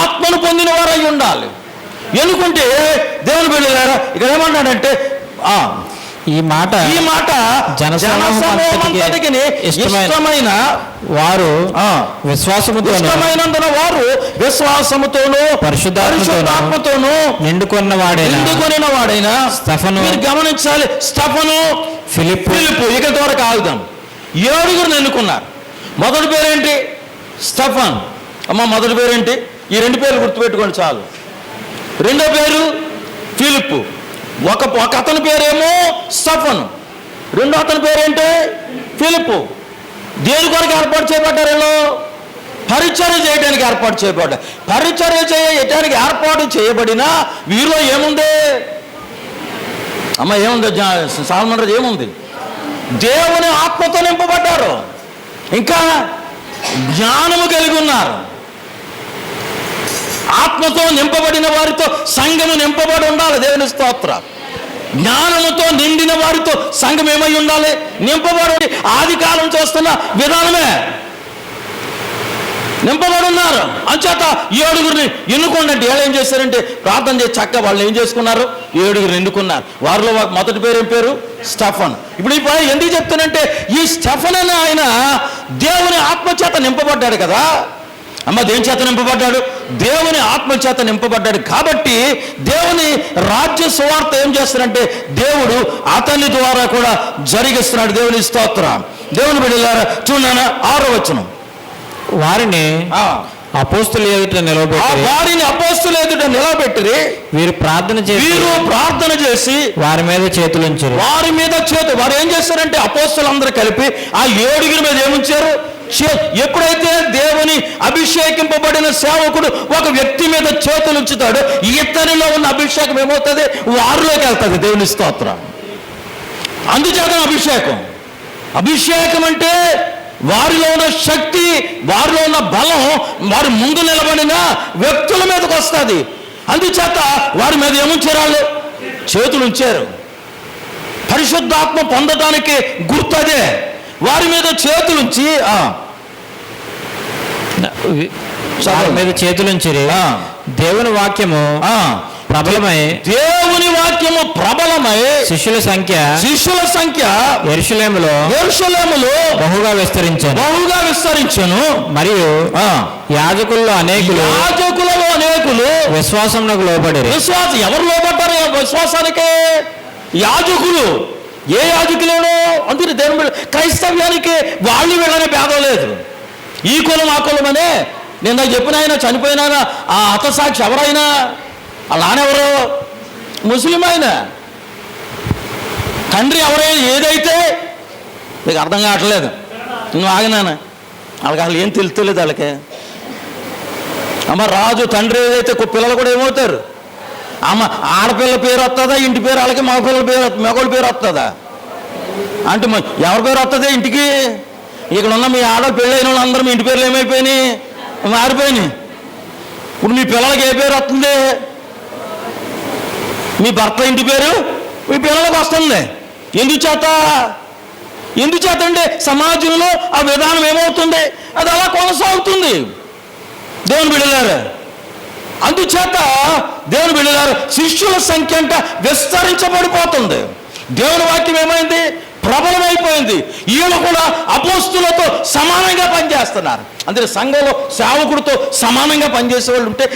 ఆత్మను పొందిన వారు అయి ఉండాలి. ఎందుకంటే దేవుని బిడ్డలారా, ఇక్కడ ఏమన్నాడంటే, ఈ మాట జనసమూహమంతటికి ఇష్టమైన వారు విశ్వాసముతోను పరిశుద్ధాత్మతోను నిండుకొనిన వాడైన స్తెఫను. మీరు గమనించాలి, స్తెఫను, ఫిలిప్పు. ఇక ద్వారా ఆగుదాం. 7 ఎన్నుకున్నారు. మొదటి పేరేంటి? స్తెఫన్. అమ్మ, మొదటి పేరేంటి? ఈ 2 పేర్లు గుర్తుపెట్టుకోండి చాలు. రెండో పేరు ఫిలిప్పు. ఒక అతని పేరేమో స్తెఫను, రెండో అతని పేరేంటి? ఫిలిప్పు. దేని కొరకు ఏర్పాటు చేయబడ్డారు? వీళ్ళు పరిచర్య చేయడానికి ఏర్పాటు చేయబడ్డారు. పరిచర్య చేయడానికి ఏర్పాటు చేయబడిన వీరిలో ఏముంది? అమ్మ ఏముంది? సాల్మన్ ఏముంది? దేవుని ఆత్మతో నింపబడ్డారు, ఇంకా జ్ఞానము కలిగి ఉన్నారు. ఆత్మతో నింపబడిన వారితో సంఘము నింపబడి ఉండాలి. దేవుని స్తోత్రం. జ్ఞానముతో నిండిన వారితో సంఘం ఏమై ఉండాలి? నింపబడి. ఆది కాలం చేస్తున్న విధానమే. నింపబడి ఉన్నారు. అంచేత 7 ఎన్నుకోండి అంటే ఏళ్ళు ఏం చేశారంటే ప్రార్థన చేసి చక్కగా వాళ్ళు ఏం చేసుకున్నారు, 7 ఎన్నుకున్నారు. వారిలో మొదటి పేరు ఏం పేరు? స్టెఫన్. ఇప్పుడు ఎందుకు చెప్తానంటే ఈ స్టెఫన్ అనే ఆయన దేవుని ఆత్మచేత నింపబడ్డాడు కదా. అమ్మ దేని చేత నింపబడ్డాడు? దేవుని ఆత్మచేత నింపబడ్డాడు. కాబట్టి దేవుని రాజ్య సువార్త ఏం చేస్తారంటే దేవుడు అతని ద్వారా కూడా జరిగిస్తున్నాడు. దేవుని స్తోత్రం. దేవుని బిడ్డలారా చూడండి 6వ వచనం. వారిని అపోస్తుల ఎదుట నిలబెట్టి వీరు ప్రార్థన చేసి వారి మీద చేతులుంచారు. వారు ఏం చేస్తారంటే అపోస్తులందరూ కలిపి ఆ 7 మీద ఏముంచారు? ఎప్పుడైతే దేవుని అభిషేకింపబడిన సేవకుడు ఒక వ్యక్తి మీద చేతులు ఉంచుతాడో ఇతనిలో ఉన్న అభిషేకం ఏమవుతుంది? వారిలోకి వెళ్తుంది. దేవుని స్తోత్రం. అందుచేత అభిషేకం అంటే వారిలో ఉన్న శక్తి, వారిలో ఉన్న బలం వారి ముందు నిలబడిన వ్యక్తుల మీదకి వస్తుంది. అందుచేత వారి మీద ఏముంచారు? వాళ్ళు చేతులు ఉంచారు. పరిశుద్ధాత్మ పొందడానికి గుర్తదే. వారి మీద చేతులుంచి వారి మీద చేతులుంచిరి. దేవుని వాక్యము ప్రబలమై శిష్యుల సంఖ్య యెరూషలేములో బహుగా విస్తరించెను. మరియు యాజకులలో అనేకులు విశ్వాసమునకు లోబడిరి. ఎవరు లోబడ్డారు విశ్వాసానికి? యాజకులు. ఏ యాజకులేనో అందుకే దేవుని క్రైస్తవ్యానికి వాళ్ళు వీళ్ళనే భేదం లేదు. ఈ కులం ఆ కులం అనే నేను నాకు చెప్పిన ఆయన చనిపోయినా ఆ హతసాక్షి ఎవరైనా అలానెవరో ముస్లిం ఆయన తండ్రి ఎవరైనా ఏదైతే మీకు అర్థం కావట్లేదు. నువ్వు ఆగినాను వాళ్ళకి అసలు ఏం తెలుస్తలేదు. వాళ్ళకి అమ్మ రాజు తండ్రి ఏదైతే పిల్లలు కూడా ఏమవుతారు? అమ్మ ఆడపిల్ల పేరు వస్తుందా ఇంటి పేరు? వాళ్ళకి మగోళ్ళ పేరు వస్తుందా? అంటే ఎవరి పేరు వస్తుంది ఇంటికి? ఇక్కడ ఉన్న మీ ఆడ పెళ్ళైన వాళ్ళందరూ మీ ఇంటి పేర్లు ఏమైపోయినాయి? మారిపోయినాయి. ఇప్పుడు మీ పిల్లలకి ఏ పేరు వస్తుంది? మీ భర్త ఇంటి పేరు మీ పిల్లలకు వస్తుంది. ఎందుచేత అంటే సమాజంలో ఆ విధానం ఏమవుతుంది? అది అలా కొనసాగుతుంది. దేవుని బిడ్డలారా, అందుచేత దేవుని బిడ్డలారా శిష్యుల సంఖ్య అంట విస్తరించబడిపోతుంది. దేవుని వాక్యం ఏమైంది? ప్రబలమైపోయింది. వీళ్ళు కూడా అపోస్తులతో సమానంగా పనిచేస్తున్నారు. అందుకే సంఘంలో సేవకుడితో సమానంగా పనిచేసే వాళ్ళు ఉంటే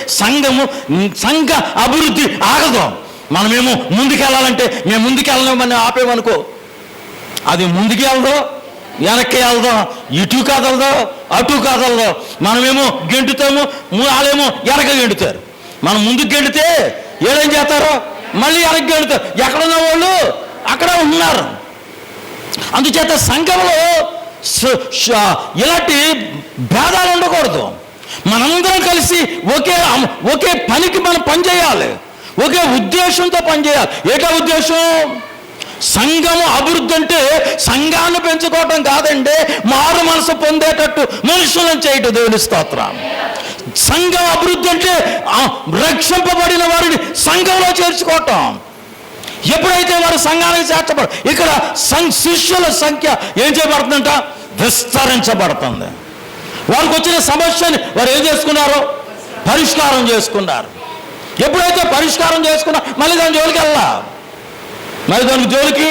సంఘ అభివృద్ధి ఆగదు. మనమేమో ముందుకెళ్ళాలంటే మేము ముందుకెళ్ళమని ఆపేమనుకో, అది ముందుకు వెళ్దాం, వెనక్కి వెళ్దాం, ఇటు కదలదో అటు కదలదో. మనమేమో గెంటుతాము, వాళ్ళేమో వెనక గెంటుతారు. మనం ముందుకు గెంటితే ఏం చేస్తారో మళ్ళీ వెనక్కి గెంటుతారు. ఎక్కడున్న వాళ్ళు అక్కడ ఉన్నారు. అందుచేత సంఘంలో ఇలాంటి భేదాలు ఉండకూడదు. మనందరం కలిసి ఒకే పనికి మనం పనిచేయాలి. ఒకే ఉద్దేశంతో పనిచేయాలి. ఏటా ఉద్దేశం? సంఘము అభివృద్ధి అంటే సంఘాన్ని పెంచుకోవటం కాదండి, మారు మనసు పొందేటట్టు మనుషులను చేయటం. దేవుని స్తోత్రం. సంఘం అభివృద్ధి అంటే రక్షింపబడిన వారిని సంఘంలో చేర్చుకోవటం. ఎప్పుడైతే వారు సంఘానికి చేర్చబడు ఇక్కడ శిష్యుల సంఖ్య ఏం చేయబడుతుందంట? విస్తరించబడుతుంది. వారికి వచ్చిన సమస్యని వారు ఏం చేసుకున్నారో పరిష్కారం చేసుకున్నారు. ఎప్పుడైతే పరిష్కారం చేసుకున్నా మళ్ళీ దాని జోలికి వెళ్ళా. మరి దానికి జోలికి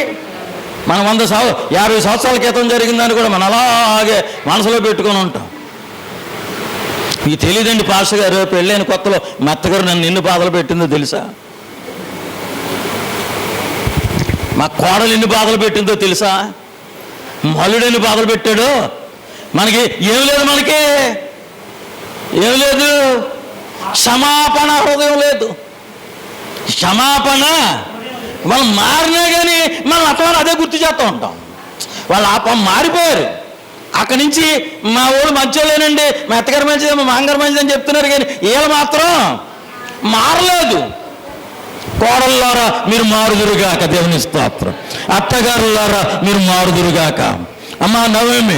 మనం 50 సంవత్సరాల క్రితం జరిగిందని కూడా మనం అలాగే మనసులో పెట్టుకొని ఉంటాం. మీకు తెలియదండి పాస్టర్ గారు, పెళ్ళైన కొత్తలో మా అత్తగారు నన్ను ఎన్ని బాధలు పెట్టిందో తెలుసా? మా కోడలు ఎన్ని బాధలు పెట్టిందో తెలుసా? మల్లుడు ఎన్ని బాధలు పెట్టాడు. మనకి ఏం లేదు, ఏం లేదు, క్షమాపణ హృదయం లేదు. క్షమాపణ వాళ్ళు మారినా కానీ మనం అట్లా అదే గుర్తు చేస్తూ ఉంటాం. వాళ్ళు మారిపోయారు. అక్కడి నుంచి మా ఊళ్ళు మంచోళ్ళేనండి, మా అత్తగారు మంచిది, మా మాంగారు మంచిది అని చెప్తున్నారు కానీ వీళ్ళు మాత్రం మారలేదు. కోడళ్ళారా మీరు మారుదురుగాక. దేవుని స్తోత్రం. అత్తగారులారా మీరు మారుదురుగాక. అమ్మ నవ్వేమి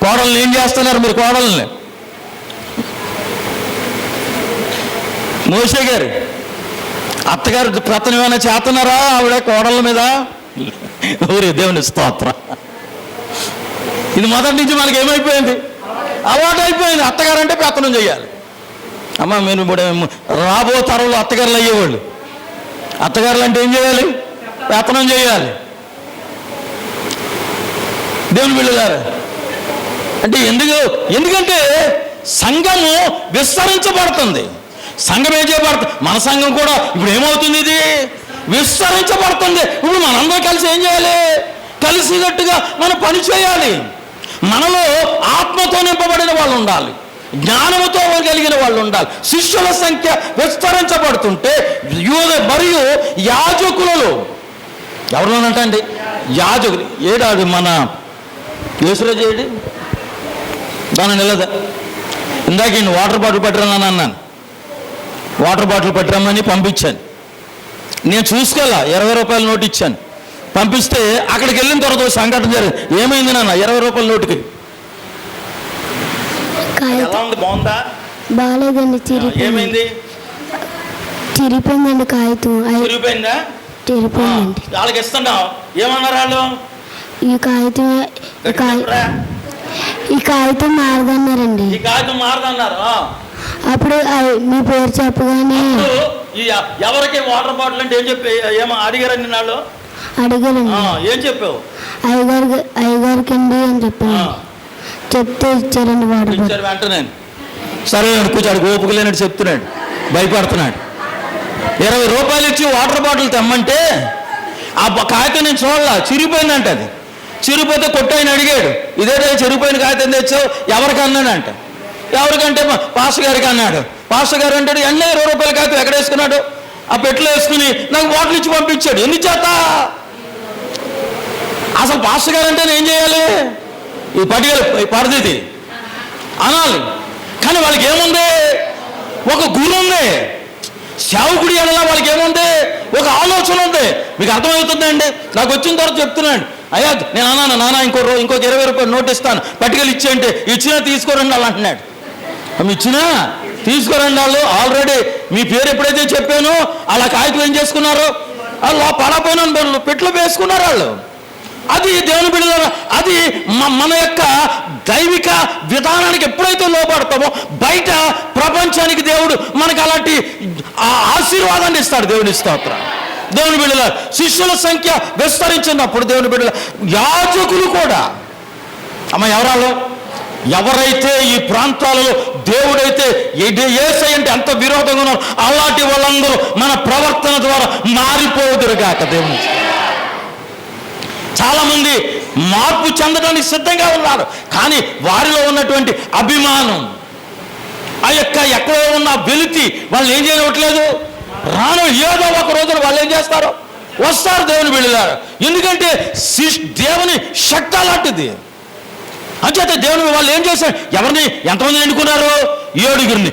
కోడల్ని ఏం చేస్తున్నారు మీరు? కోడల్ని మోషే గారు అత్తగారు ప్రతను ఏమైనా చేస్తున్నారా ఆవిడ కోడళ్ళ మీద? ఊరి దేవుని స్తోత్రం. ఇది మొదటి నుంచి మనకి ఏమైపోయింది? అలవాటు అయిపోయింది. అత్తగారు అంటే పెత్తనం చేయాలి. అమ్మ మీరు ఇప్పుడు రాబో తరంలో అత్తగారులు అయ్యేవాళ్ళు. అత్తగారులు అంటే ఏం చేయాలి? పెత్తనం చేయాలి. దేవుని బిడ్డలారా, అంటే ఎందుకంటే సంఘము విస్తరించబడుతుంది. సంఘం ఏం చేయబడుతుంది? మన సంఘం కూడా ఇప్పుడు ఏమవుతుంది? ఇది విస్తరించబడుతుంది. ఇప్పుడు మనందరం కలిసి ఏం చేయాలి? కలిసికట్టుగా మనం పని చేయాలి. మనలో ఆత్మతో నింపబడిన వాళ్ళు ఉండాలి, జ్ఞానముతో కలిగిన వాళ్ళు ఉండాలి. శిష్యుల సంఖ్య విస్తరించబడుతుంటే మరియు యాజకులలో ఎవరిలోనంటండి? యాజకులు ఏడాడు మన యేసురాజు ఏడు దాని నిలద. ఇందాక ఈయన వాటర్ బాటిల్ పట్టరని అన్నాను. వాటర్ బాటిల్ పట్టరమ్మని పంపించాను. నేను చూసుకోవాలా, 20 రూపాయల నోటు ఇచ్చాను. పంపిస్తే అక్కడికి వెళ్ళిన తర్వాత సంఘటన జరిగింది. ఏమైంది నాన్న? 20 రూపాయల నోటుకి ఎలా ఉంది? బాగుందా? బాగాలేదండి. ఏమైంది? చిరిపోయిందండి కాగితం. చిరిగిపోయిందా? చిరిపోయిందండి. వాళ్ళకి ఇస్తున్నావు. ఏమన్నారు వాళ్ళు? ఈ కాగితం మారదన్నారండి. ఈ కాగితం మారదన్నారు. అప్పుడు మీ పేరు చెప్పగానే ఎవరికి వాటర్ బాటిల్ అంటే ఏం చెప్పి ఏమో అడిగారండి? నాళ్ళు అడిగారండి. ఏం చెప్పావు? అయ్యగారికి అండి అని చెప్పాను. చెప్తే ఇచ్చారండి వాటర్ బాటిల్. వెంటనే సరే కూర్చోడు, ఓపిక లేనట్టు చెప్తున్నాడు, భయపడుతున్నాడు. 20 రూపాయలు ఇచ్చి వాటర్ బాటిల్ తెమ్మంటే ఆ కాగితం నేను చూడాల, చిరిగిపోయిందంట. అది చిరిగిపోతే కొట్టాయని అడిగాడు, ఇదేదో చిరిగిపోయిన కాగితం తెచ్చావు ఎవరికి అన్నాడంట. ఎవరికంటే పాస్టర్ గారికి అన్నాడు. పాస్టర్ గారు అంటే ఎన్న 20 రూపాయల కాగితం ఎక్కడ వేసుకున్నాడు? ఆ పెట్లో వేసుకుని నాకు బాటిల్ ఇచ్చి పంపించాడు. ఎన్ని చేత అసలు పాస్టర్ గారు అంటే ఏం చేయాలి? ఈ పరిస్థితి అనాలి. కానీ వాళ్ళకి ఏముంది? ఒక గురి ఉంది. సేవకుడి అలా వాళ్ళకి ఏముంది? ఒక ఆలోచన ఉంది. మీకు అర్థమవుతుందండి? నాకు వచ్చిన తర్వాత చెప్తున్నాడు, అయ్యా నేను అన్నాను, నాన్న ఇంకొక 20 రూపాయలు నోట్ ఇస్తాను, పట్టుకెళ్ళి ఇచ్చేయంటే ఇచ్చినా తీసుకోరండి వాళ్ళు అంటున్నాడు. ఇచ్చినా తీసుకోరండి వాళ్ళు. ఆల్రెడీ మీ పేరు ఎప్పుడైతే చెప్పానో అలా కాగితం ఏం చేసుకున్నారు? వాళ్ళు పడపోయిన పెట్లు వేసుకున్నారు వాళ్ళు. అది దేవుని బిడ్డల, అది మన యొక్క దైవిక విధానానికి ఎప్పుడైతే లోపడతామో బయట ప్రపంచానికి దేవుడు మనకు అలాంటి ఆశీర్వాదాన్ని ఇస్తాడు. దేవుని స్తోత్రం. దేవుని బిడ్డల శిష్యుల సంఖ్య విస్తరించినప్పుడు దేవుని బిడ్డల యాజకులు కూడా అమ్మ ఎవరైతే ఈ ప్రాంతాలలో దేవుడైతే యేసయ్య అంటే అంత విరోధంగా ఉన్నారు అలాంటి వాళ్ళందరూ మన ప్రవర్తన ద్వారా మారిపోదురుగాక. దేవుని చాలా మంది మార్పు చెందడానికి సిద్ధంగా ఉన్నారు, కానీ వారిలో ఉన్నటువంటి అభిమానం, ఆ యొక్క ఎక్కడో ఉన్న వెలితి వాళ్ళు ఏం చేయట్లేదు. రాను ఏదో ఒక రోజున వాళ్ళు ఏం చేస్తారు? వస్తారు దేవుని బిడ్డలారా. ఎందుకంటే దేవుని శక్తి అలాంటిది. అంచేత దేవుని వాళ్ళు ఏం చేశారు? ఎవరిని ఎంతమంది ఎన్నుకున్నారు? 7గురిని.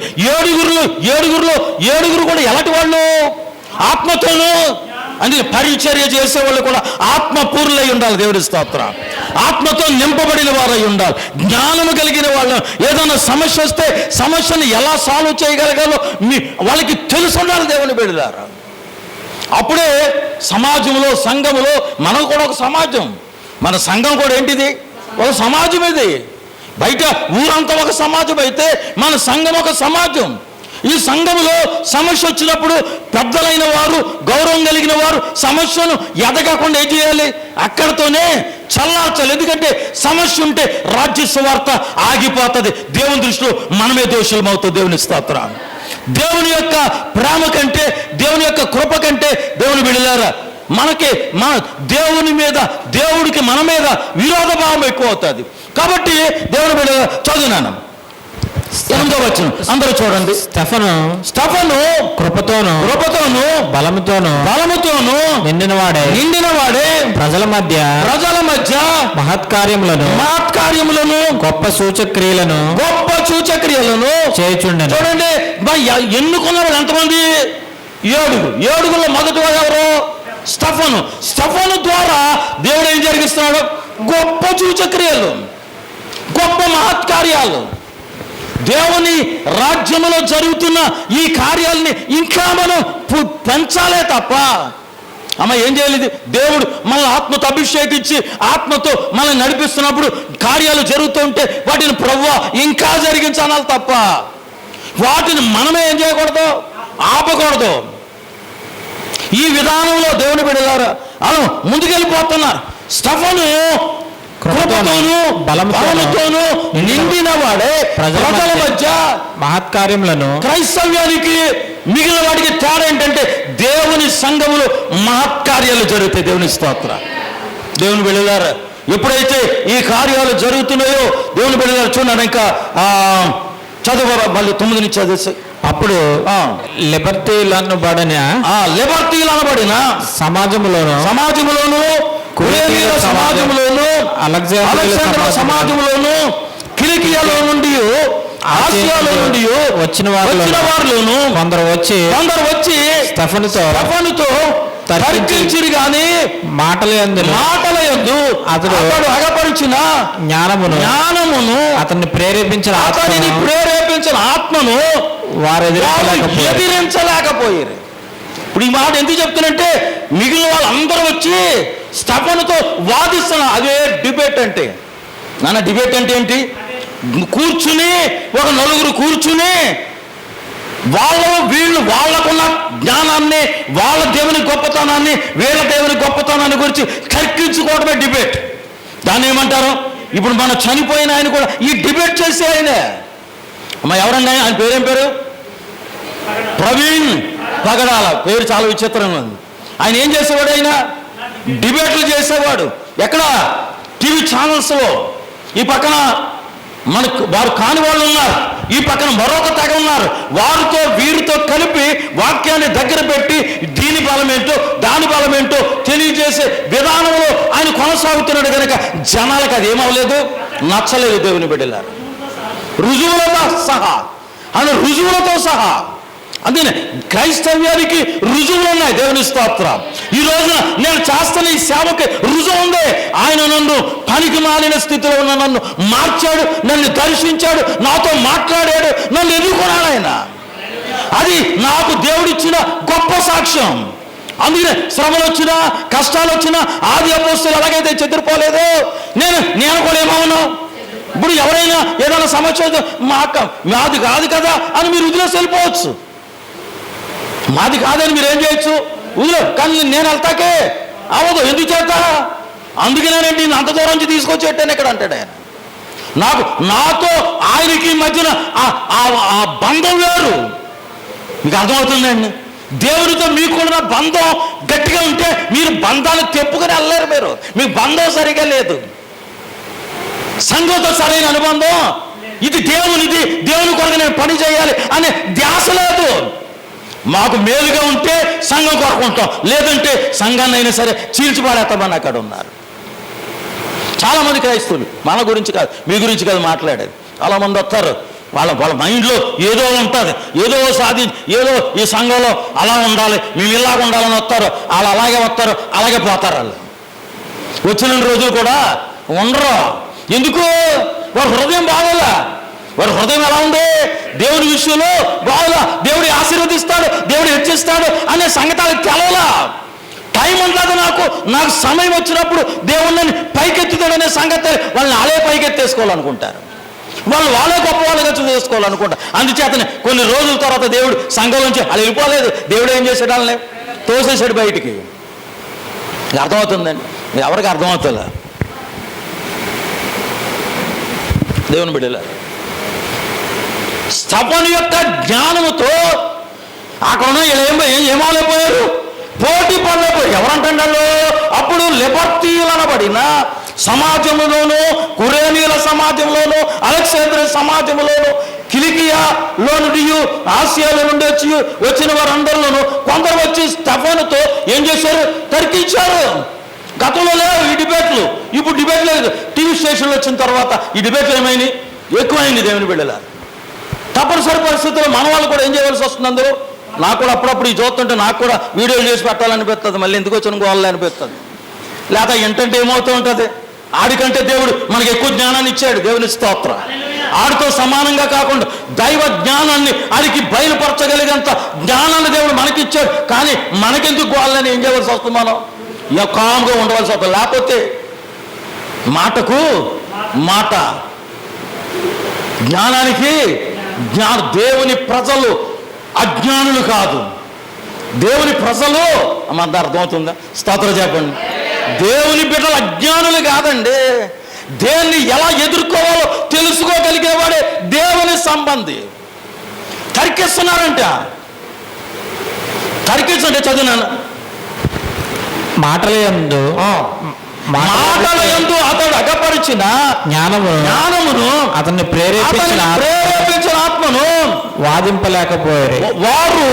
ఏడుగురు కూడా ఎలాంటి వాళ్ళు? ఆత్మతోనూ. అందుకే పరిచర్య చేసేవాళ్ళు కూడా ఆత్మపూర్ణులై ఉండాలి. దేవుడి స్తోత్రం. ఆత్మతో నింపబడిన వారై ఉండాలి, జ్ఞానము కలిగిన వాళ్ళు. ఏదైనా సమస్య వస్తే సమస్యను ఎలా సాల్వ్ చేయగలగాలో వాళ్ళకి తెలుసు ఉండాలి. దేవుని బిడ్డలారా, అప్పుడే సమాజంలో సంఘములో మనం కూడా ఒక సమాజం. మన సంఘం కూడా ఏంటిది? ఒక సమాజం. ఇది బయట ఊరంతా ఒక సమాజం అయితే మన సంఘం ఒక సమాజం. ఈ సంఘములో సమస్య వచ్చినప్పుడు పెద్దలైన వారు, గౌరవం కలిగిన వారు సమస్యను ఎదగకుండా ఏం చేయాలి? అక్కడితోనే చల్లార్చాలి. ఎందుకంటే సమస్య ఉంటే రాజ్య సువార్త ఆగిపోతుంది. దేవుని దృష్టిలో మనమే దోషులం అవుతుంది. దేవుని స్తోత్రం. దేవుని యొక్క ప్రేమ కంటే, దేవుని యొక్క కృప కంటే దేవుని బిడ్డలారా మనకి మన దేవుని మీద, దేవుడికి మన మీద విరోధ భావం ఎక్కువ అవుతుంది. కాబట్టి దేవుని బిడ్డ చదువునాను 8వ వచనం అందరూ చూడండి. స్టెఫను కృపతోను బలముతోను నిండినవాడే ప్రజల మధ్య మహత్కార్యములను గొప్ప సూచక్రియలను చేయుచుండెను. చూడండి, ఎన్నుకున్న వాళ్ళు ఎంతమంది? 7. మొదటి వాడు ఎవరు? స్టెఫను ద్వారా దేవుడు ఏం జరిగిస్తున్నాడు? గొప్ప సూచక్రియలు, గొప్ప మహత్కార్యాలు. దేవుని రాజ్యంలో జరుగుతున్న ఈ కార్యాలని ఇంకా మనం పెంచాలే తప్ప అమ్మ ఏం చేయాలి? ఇది దేవుడు మనల్ని ఆత్మతో అభిషేకించి ఆత్మతో మనల్ని నడిపిస్తున్నప్పుడు కార్యాలు జరుగుతుంటే వాటిని ప్రభువా ఇంకా జరిగించాలి తప్ప వాటిని మనమే ఏం చేయకూడదు, ఆపకూడదు. ఈ విధానంలో దేవుని బిడ్డలారా అలా ముందుకెళ్ళిపోతున్నారు. స్టెఫను కృపతోనూ బలముతోనూ నిండిన వాడే ప్రజల మధ్య మహత్కార్యములను. క్రైస్తవ్యానికి మిగిలిన వాడికి తేడా ఏంటంటే దేవుని సంఘములో మహత్కార్యాలు జరుగుతాయి. దేవుని స్తోత్ర. దేవుని బిడ్డలారా ఎప్పుడైతే ఈ కార్యాలు జరుగుతున్నాయో దేవుని బిడ్డలారా చూడండి, ఇంకా చదువు మళ్ళీ 9 నుంచి చదివేసి. అప్పుడు లిబర్టీలనబడిన సమాజములోను కురేనీయుల సమాజంలోను సమాజంలోను కిలికియాలో నుండి ఆసియాలో నుండి వచ్చిన వారిలోను కొందరు వచ్చి స్టెఫనుతో తర్కించిరి గాని మాటల యందు అతడు అగపరిచిన జ్ఞానమును అతన్ని ప్రేరేపించిన ఆత్మను వారు ఎదిరించలేకపోయారు. ఇప్పుడు ఈ మాట ఎందుకు చెప్తున్నంటే మిగిలిన వాళ్ళందరూ వచ్చి స్టెఫనుతో వాదిస్తున్నారు. అదే డిబేట్ అంటే. నాన్న డిబేట్ అంటే ఏంటి? కూర్చుని ఒక నలుగురు కూర్చుని వీళ్ళు వాళ్ళకున్న జ్ఞానాన్ని, వాళ్ళ దేవుని గొప్పతనాన్ని, వీళ్ళ దేవుని గొప్పతనాన్ని గురించి చర్చించుకోవడమే డిబేట్. దాన్ని ఏమంటారు? ఇప్పుడు మనం చనిపోయిన ఆయన కూడా ఈ డిబేట్ చేసే ఆయనే. అమ్మ ఎవరన్నా ఆయన పేరేం పేరు? ప్రవీణ్ పగడాల. పేరు చాలా విచిత్రంగా ఉంది. ఆయన ఏం చేసేవాడు? ఆయన డిబేట్లు చేసేవాడు. ఎక్కడ? టీవీ ఛానల్స్లో. ఈ పక్కన మనకు వారు కాని వాళ్ళు ఉన్నారు, ఈ పక్కన మరొక తెగ ఉన్నారు. వారితో వీరితో కలిపి వాక్యాన్ని దగ్గర పెట్టి దీని బలమేంటో దాని బలమేంటో తెలియజేసే విధానంలో ఆయన కొనసాగుతున్నాడు కనుక జనాలకు అది ఏమవలేదు, నచ్చలేదు. దేవుని బిడ్డలారా రుజువులతో సహా అందుకనే క్రైస్తవ్యానికి రుజువులు ఉన్నాయి. దేవుని స్తోత్రం. ఈ రోజున నేను చేస్తున్న ఈ సేవకి రుజువు ఉంది. ఆయన నన్ను పనికి మాలిన స్థితిలో ఉన్న నన్ను మార్చాడు, నన్ను దర్శించాడు, నాతో మాట్లాడాడు, నన్ను ఎదుర్కొన్నాడు ఆయన. అది నాకు దేవుడిచ్చిన గొప్ప సాక్ష్యం. అందుకనే శ్రమలు వచ్చినా కష్టాలు వచ్చినా ఆది అపోస్తలులు ఎలాగైతే చెదిరిపోలేదు, నేను కూడా ఏమవును. ఇప్పుడు ఎవరైనా ఏదైనా సమస్య మాది కాదు కదా అని మీరు వదిలేసి వెళ్ళిపోవచ్చు. మాది కాదని మీరు ఏం చేయొచ్చు, వదిలే. కానీ నేను వెళ్తాకే అవదు. ఎందుకు చేత? అందుకనేనండి నేను అంత దూరం నుంచి తీసుకొచ్చేటాను ఇక్కడ అంటాడు ఆయన. నాతో ఆయనకి మధ్యన ఆ బంధం వేరు. మీకు అర్థమవుతుందండి? దేవునితో మీకున్న బంధం గట్టిగా ఉంటే మీరు బంధాలు తెప్పుకొని వెళ్ళలేరు. మీకు బంధం సరిగా లేదు. సంఘంతో సరైన అనుబంధం ఇది దేవునిది, దేవుని కొరకు నేను పని చేయాలి అనే ధ్యాస లేదు. మాకు మేలుగా ఉంటే సంఘం కొరకుంటాం, లేదంటే సంఘాన్ని అయినా సరే చీల్చిపాడేస్తామని అక్కడ ఉన్నారు చాలామంది క్రైస్తవులు. మన గురించి కాదు, మీ గురించి కాదు మాట్లాడేది. చాలామంది వస్తారు, వాళ్ళ మైండ్లో ఏదో ఉంటుంది, ఏదో ఈ సంఘంలో అలా ఉండాలి, మేము ఇలాగ ఉండాలని వస్తారు. వాళ్ళు అలాగే వస్తారు, అలాగే పోతారు. వాళ్ళు వచ్చిన రోజులు కూడా ఉండరు. ఎందుకు? వారి హృదయం బాగోలా. వారి హృదయం ఎలా ఉంది? దేవుడి విషయంలో బాగోలా. దేవుడు ఆశీర్వదిస్తాడు, దేవుడు హెచ్చిస్తాడు అనే సంగతి తెలవలా. టైం ఉంటుంది. నాకు సమయం వచ్చినప్పుడు దేవుడిని పైకెత్తుతాడనే సంగతి వాళ్ళని అలే పైకెత్తేసుకోవాలనుకుంటారు. వాళ్ళే గొప్ప వాళ్ళగా చేసుకోవాలనుకుంటారు. అందుచేతనే కొన్ని రోజుల తర్వాత దేవుడు సంఘం నుంచి అలా వెళ్ళిపోలేదు. దేవుడు ఏం చేశాడు? వాళ్ళని తోసేసాడు బయటికి. అర్థమవుతుందండి? ఎవరికి అర్థమవుతుందా? దేవుని బిడ్డల స్టెఫను యొక్క జ్ఞానముతో అక్కడ ఏమవలేకపోయారు? పోటీ పడలేకపోయారు. ఎవరంటాడు? అప్పుడు లిబర్టీలనబడిన సమాజంలోను, కురేనీయుల సమాజంలోను, అలెగ్జాంద్రియ సమాజంలోను, కిలికియాలో నుండి ఆసియాలో నుండి వచ్చిన వారందరిలోనూ కొందరు వచ్చి స్టెఫనుతో ఏం చేశారు? తర్కించారు. గతంలో లేవు ఈ డిబేట్లు. ఇప్పుడు డిబేట్ లేదు. టీవీ స్టేషన్లు వచ్చిన తర్వాత ఈ డిబేట్లు ఏమైంది? ఎక్కువైంది. దేవుని బిడ్డల తప్పనిసరి పరిస్థితుల్లో మన వాళ్ళు కూడా ఏం చేయవలసి వస్తుంది. అందరూ నాకు కూడా అప్పుడప్పుడు ఈ చూస్తుంటే నాకు కూడా వీడియోలు చేసి పెట్టాలనిపిస్తుంది. మళ్ళీ ఎందుకు వచ్చిన గోవాలి అనిపిస్తుంది. లేదా ఏంటంటే ఏమవుతూ ఉంటుంది, ఆడికంటే దేవుడు మనకి ఎక్కువ జ్ఞానాన్ని ఇచ్చాడు. దేవుని స్తోత్రం. ఆడితో సమానంగా కాకుండా దైవ జ్ఞానాన్ని అడిగి బయలుపరచగలిగేంత జ్ఞానాన్ని దేవుడు మనకిచ్చాడు. కానీ మనకెందుకు గోళ్ళని ఏం చేయవలసి వస్తుంది? మనం ఇక కామ్గా ఉండవలసి వస్తుంది. లేకపోతే మాటకు మాట, జ్ఞానానికి దేవుని ప్రజలు అజ్ఞానులు కాదు, దేవుని ప్రజలు. అమ్మ అర్థమవుతుందా? స్తోత్రం చెప్పండి. దేవుని బిడ్డలు అజ్ఞానులు కాదండి. దేన్ని ఎలా ఎదుర్కోవాలో తెలుసుకోగలిగేవాడే దేవుని సంబంధి. తర్కిస్తున్నారంట. తర్కించండి, చదివినాను. మాటలయందు అతడు అగపరిచిన జ్ఞానమును అతన్ని ప్రేరేపించిన ఆత్మను వాదింపలేకపోయారు. వారు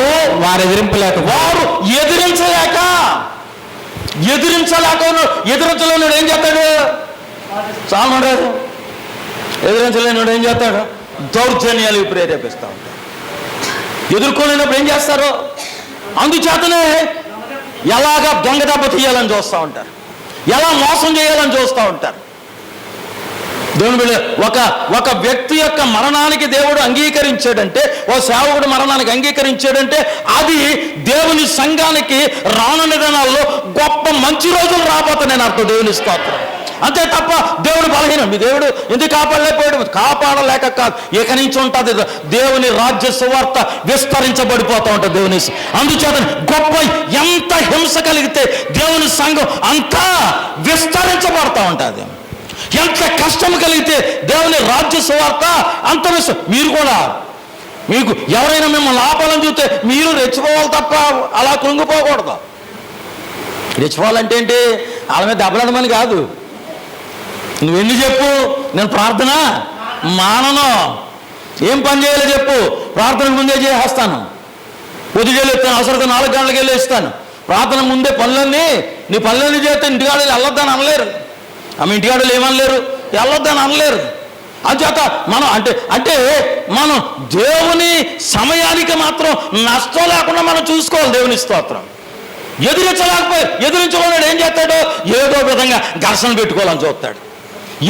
ఎదిరించలేనుడు ఏం చేస్తాడు? చాలు ఎదిరించలేనుడు ఏం చేస్తాడు? దౌర్జన్యాలు ప్రేరేపిస్తూ ఉంటాడు. ఎదుర్కోలేనప్పుడు ఏం చేస్తారు? అందుచేతనే ఎలాగా దొంగ దెబ్బ తీయాలని చూస్తూ ఉంటారు, ఎలా మోసం చేయాలని చూస్తూ ఉంటారు. దేవుని బిడ్డ, ఒక వ్యక్తి యొక్క మరణానికి దేవుడు అంగీకరించాడంటే, ఓ సేవకుడు మరణానికి అంగీకరించాడంటే అది దేవుని సంఘానికి రానున్న దినాల్లో గొప్ప మంచి రోజులు రాబోతున్నాయని అర్థం. దేవుని స్తోత్రం. అంతే తప్ప దేవుడు బలహీనం. మీ దేవుడు ఎందుకు కాపాడలేకపోయాడు? కాపాడలేక కాదు, ఇక నుంచి ఉంటుంది దేవుని రాజ్య సువార్త విస్తరించబడిపోతూ ఉంటుంది దేవుని. అందుచేత గొప్ప ఎంత హింస కలిగితే దేవుని సంఘం అంతా విస్తరించబడతా ఉంటుంది. ఎంత కష్టం కలిగితే దేవుని రాజ్య సువార్త అంత మీరు కూడా, మీకు ఎవరైనా మిమ్మల్ని ఆపాలని చూస్తే మీరు రెచ్చిపోవాలి తప్ప అలా కృంగిపోకూడదు. రెచ్చిపోవాలంటే ఏంటి? వాళ్ళ మీద దెబ్బలాడమని కాదు. నువ్వెన్ని చెప్పు, నేను ప్రార్థన మానను. ఏం పని చేయాలో చెప్పు, ప్రార్థనకు ముందే చేసేస్తాను. పొద్దుగేళ్ళు ఇస్తాను, అవసరం 4 గంటలకు వెళ్ళి ఇస్తాను. ప్రార్థన ముందే నీ పనులన్నీ చేస్తే ఇంటికాడలు వెళ్ళొద్దని అనలేరు. ఆమె ఇంటికాడలు ఏమనలేరు, వెళ్ళొద్దని అనలేరు. అంచేత మనం అంటే మనం దేవుని సమయానికి మాత్రం నష్టం లేకుండా మనం చూసుకోవాలి. దేవుని స్తోత్రం. ఎదిరించలేడు ఏం చేస్తాడో ఏదో విధంగా ఘర్షణ పెట్టుకోవాలని చూస్తాడు,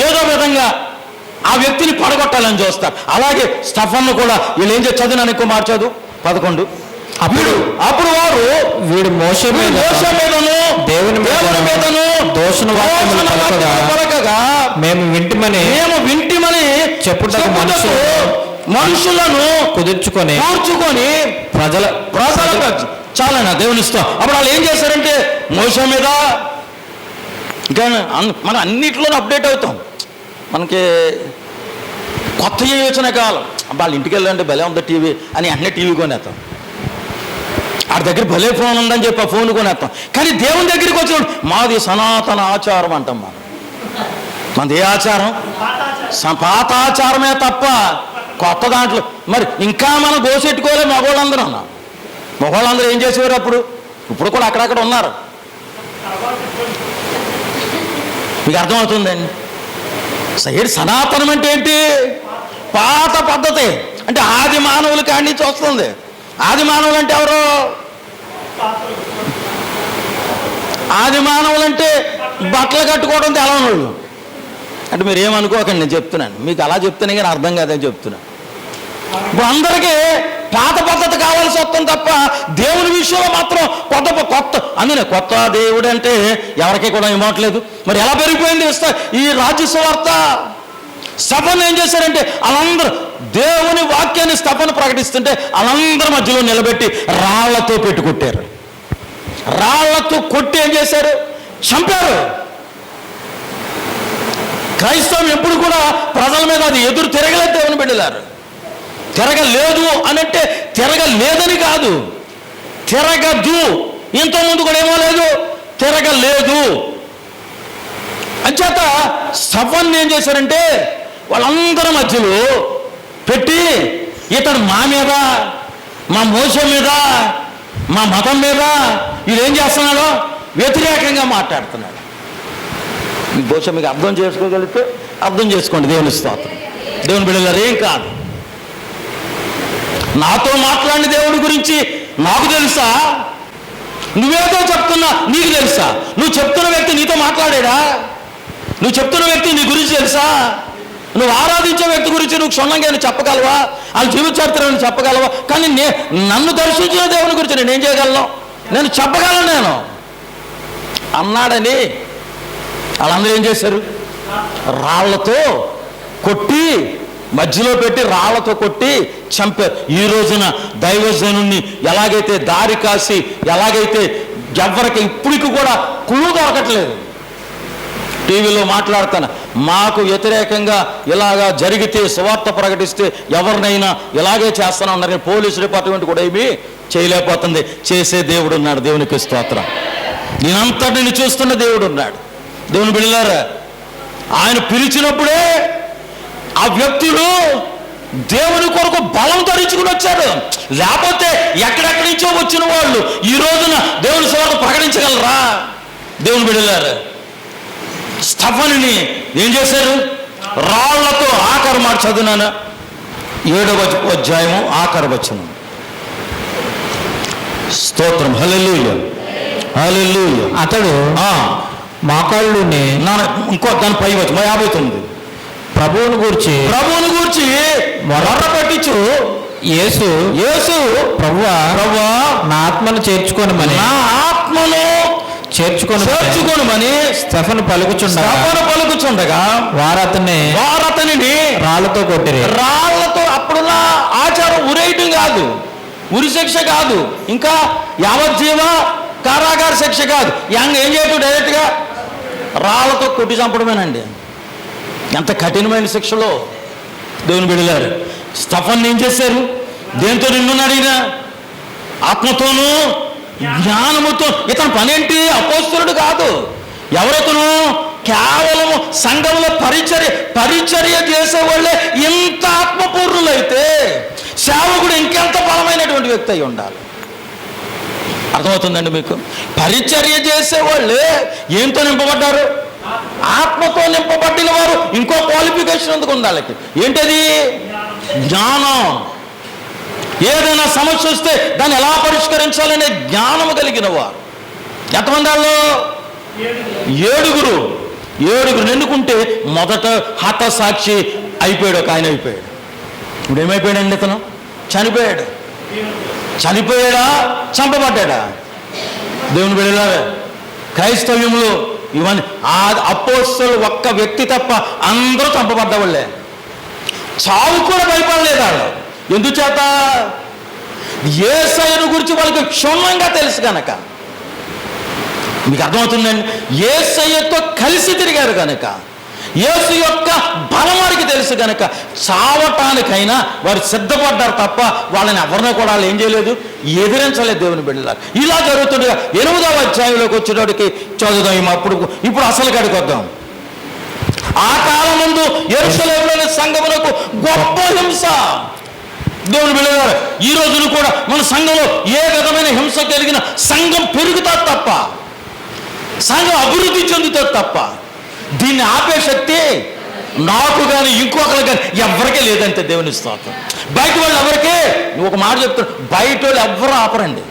ఏదో విధంగా ఆ వ్యక్తిని పడగొట్టాలని చూస్తాడు. అలాగే స్టెఫన్ను కూడా వీళ్ళు ఏం చేసి చదివినాను ఎక్కువ మార్చదు 11. అప్పుడు వారు వీడు మోషే మీదను దేవుని మీదను దోషణ పలకగా మేము వింటిమని చెప్పుటకు మనుషులను కుదుర్చుకొని ప్రజల చాలనా దేవుని ఇష్టం. అప్పుడు వాళ్ళు ఏం చేశారంటే మోషే మీద, ఇంకా మనం అన్నిట్లోనూ అప్డేట్ అవుతాం. మనకి కొత్త యోచన కావాలి. వాళ్ళ ఇంటికి వెళ్ళాలంటే భలే ఉంది టీవీ అని అన్నీ టీవీ కొనేస్తాం. ఆడి దగ్గర భలే ఫోన్ ఉందని చెప్పి ఆ ఫోన్ కొనేస్తాం. కానీ దేవుని దగ్గరికి వచ్చినప్పుడు మాది సనాతన ఆచారం అంటాం. మనది ఏ ఆచారం? పాత ఆచారమే తప్ప కొత్త దాంట్లో మరి ఇంకా మనం గోసెట్టుకోలే. మగవాళ్ళందరూ ఏం చేసేవారు అప్పుడు? ఇప్పుడు కూడా అక్కడక్కడ ఉన్నారు. మీకు అర్థమవుతుందండి? సనాతనం అంటే ఏంటి? పాత పద్ధతి. అంటే ఆది మానవుల కాడి నుంచి వస్తుంది. ఆది మానవులు అంటే ఎవరు? ఆది మానవులు అంటే బట్టలు కట్టుకోవడం తెలవనోళ్ళు. అంటే మీరు ఏమనుకోకండి, నేను చెప్తున్నాను మీకు. అలా చెప్తేనే కానీ అర్థం కాదని చెప్తున్నాను. ఇప్పుడు అందరికీ పాత పద్ధతి కావాల్సి వస్తుంది తప్ప దేవుని విషయంలో మాత్రం కొత్త అందునే కొత్త దేవుడు అంటే ఎవరికీ కూడా ఇవ్వట్లేదు. మరి ఎలా పెరిగిపోయింది ఈ రాజ్య సువార్త? స్టెఫన్ ఏం చేశారంటే వాళ్ళందరూ దేవుని వాక్యాన్ని స్టెఫన్ ప్రకటిస్తుంటే వాళ్ళందరి మధ్యలో నిలబెట్టి రాళ్లతో పెట్టుకొట్టారు. రాళ్లతో కొట్టి ఏం చేశారు? చంపారు. క్రైస్తవం ఎప్పుడు కూడా ప్రజల మీద అది ఎదురు తిరగలేదు. దేవుని బిడ్డలారు, తిరగలేదు అనంటే తిరగలేదని కాదు, తిరగదు. ఇంతకుముందు కూడా ఏమో లేదు, తిరగలేదు. అంచేత స్టెఫన్ ఏం చేశారంటే వాళ్ళందరి మధ్యలో పెట్టి ఇతడు మా మీద, మా మోస మీద, మా మతం మీద ఇదేం చేస్తున్నాడో వ్యతిరేకంగా మాట్లాడుతున్నాడు. బహుశా మీకు అర్థం చేసుకోగలిగితే అర్థం చేసుకోండి. దేవుని స్తోత్రం. దేవుని బిడ్డలారు, ఏం కాదు. నాతో మాట్లాడిన దేవుడి గురించి నాకు తెలుసా? నువ్వేదో చెప్తున్నా నీకు తెలుసా? నువ్వు చెప్తున్న వ్యక్తి నీతో మాట్లాడాడా? నువ్వు చెప్తున్న వ్యక్తి నీ గురించి తెలుసా? నువ్వు ఆరాధించే వ్యక్తి గురించి నువ్వు క్షుణ్ణంగా నువ్వు చెప్పగలవా? వాళ్ళ జీవిత చరిత్రను చెప్పగలవా? కానీ నన్ను దర్శించిన దేవుని గురించి నేనేం చేయగలను? నేను చెప్పగలను నేను అన్నాడని వాళ్ళందరూ ఏం చేశారు? రాళ్లతో కొట్టి, మధ్యలో పెట్టి రాళ్లతో కొట్టి చంపారు. ఈ రోజున దైవజనుణ్ణి ఎలాగైతే దారి కాసి, ఎలాగైతే ఎవరికి ఇప్పటికి కూడా కుళ్ళు దొరకట్లేదు. టీవీలో మాట్లాడుతాను, మాకు వ్యతిరేకంగా ఇలాగా జరిగితే సువార్త ప్రకటిస్తే ఎవరినైనా ఇలాగే చేస్తాను అన్నారు. పోలీసు డిపార్ట్మెంట్ కూడా ఏమీ చేయలేకపోతుంది. చేసే దేవుడు ఉన్నాడు, దేవునికి స్తోత్రం. నేనంతటిని చూస్తున్న దేవుడు ఉన్నాడు. దేవుని బిడ్డలారా, ఆయన పిలిచినప్పుడే ఆ వ్యక్తులు దేవుని కొరకు బలం ధరించుకుని వచ్చారు. లేకపోతే ఎక్కడెక్కడి నుంచో వచ్చిన వాళ్ళు ఈ రోజున దేవుని సువార్త ప్రకటించగలరా? దేవుని బిడ్డలారా, స్టెఫనుని ఏం చేశారు? రాళ్లతో, ఆఖరు మాట చదివినాను, 7వ అధ్యాయము ఆఖరు వచనం. స్తోత్రం, హల్లెలూయా హల్లెలూయా. అతడు మోకాళ్ళుని ఇంకో దాని పై వచ్చి 59. ప్రభువును గూర్చి మొర్ర పెట్టించు యేసు ప్రభువా నా ఆత్మను చేర్చుకొనమని స్టెఫను పలుకుచుండగా వారతనిని రాళ్లతో కొట్టిరి. రాళ్లతో అప్పుడున్న ఆచారం ఉరేయటం కాదు, ఉరి శిక్ష కాదు, ఇంకా యావజ్జీవ కారాగార శిక్ష కాదు. ఏం చేయటం? డైరెక్ట్గా రాళ్లతో కొట్టి చంపడమేనండి. ఎంత కఠినమైన శిక్షలో దేవుని బిడ్డలారు. స్టెఫన్ ఏం చేశారు? దేంతో నిన్నున్నాడు ఈయన? ఆత్మతోనూ జ్ఞానముతో. ఇతని పనేంటి? అపోస్తలుడు కాదు. ఎవరతను? కేవలము సంఘంలో పరిచర్య చేసేవాళ్ళే ఇంత ఆత్మపూర్ణులైతే సేవకుడు ఇంకెంత బలమైనటువంటి వ్యక్తి అయి ఉండాలి. అర్థమవుతుందండి మీకు? పరిచర్య చేసేవాళ్ళే ఏంతో నింపబడ్డారు? ఆత్మతో నింపబడిన వారు. ఇంకో క్వాలిఫికేషన్ ఎందుకు ఉంది వాళ్ళకి? ఏంటది? జ్ఞానం. ఏదైనా సమస్య వస్తే దాన్ని ఎలా పరిష్కరించాలనే జ్ఞానము కలిగిన వారు. ఎంతమంది వాళ్ళు? 7 ఎన్నుకుంటే మొదట హతసాక్షి అయిపోయాడు ఒక ఆయన. అయిపోయాడు. ఇప్పుడు ఏమైపోయాడండి? ఇతను చనిపోయాడు. చనిపోయాడా? చంపబడ్డాడా? దేవుని బిడ్డలారా, క్రైస్తవ్యంలో ఇవన్నీ అపోస్తలులు ఒక్క వ్యక్తి తప్ప అందరూ చంపబడ్డవాళ్ళే. చావు కూడా భయపడలేదు వాళ్ళు. ఎందుచేత? యేసయ్యను గురించి వాళ్ళకి క్షుణ్ణంగా తెలుసు కనుక. మీకు అర్థమవుతుందండి? యేసయ్యతో కలిసి తిరిగారు కనుక, యేసు యొక్క బలం వారికి తెలుసు కనుక చావటానికైనా వారు సిద్ధపడ్డారు తప్ప వాళ్ళని ఎవరినో కూడా వాళ్ళు ఏం చేయలేదు, ఎదిరించలేదు. దేవుని బిడ్డలారా, ఇలా జరుగుతుండగా 8వ అధ్యాయంలోకి వచ్చేటోడికి చదువుదాం. ఇప్పుడు అసలు కాడికి వద్దాం. ఆ కాలం ముందు యెరూషలేములోని సంఘమునకు గొప్ప హింస. దేవుని బిడ్డలారా, ఈ రోజును కూడా మన సంఘంలో ఏ విధమైన హింస కలిగిన సంఘం పెరుగుతుంది తప్ప, సంఘం అభివృద్ధి చెందుతుంది తప్ప, దీన్ని ఆపే శక్తి నాకు కానీ ఇంకొకరు కానీ ఎవరికే లేదంటే దేవుని స్తోత్రం. బయట వాళ్ళు ఎవరికే, నువ్వు ఒక మాట చెప్తాడు, బయట వాళ్ళు ఎవ్వరూ ఆపరండి.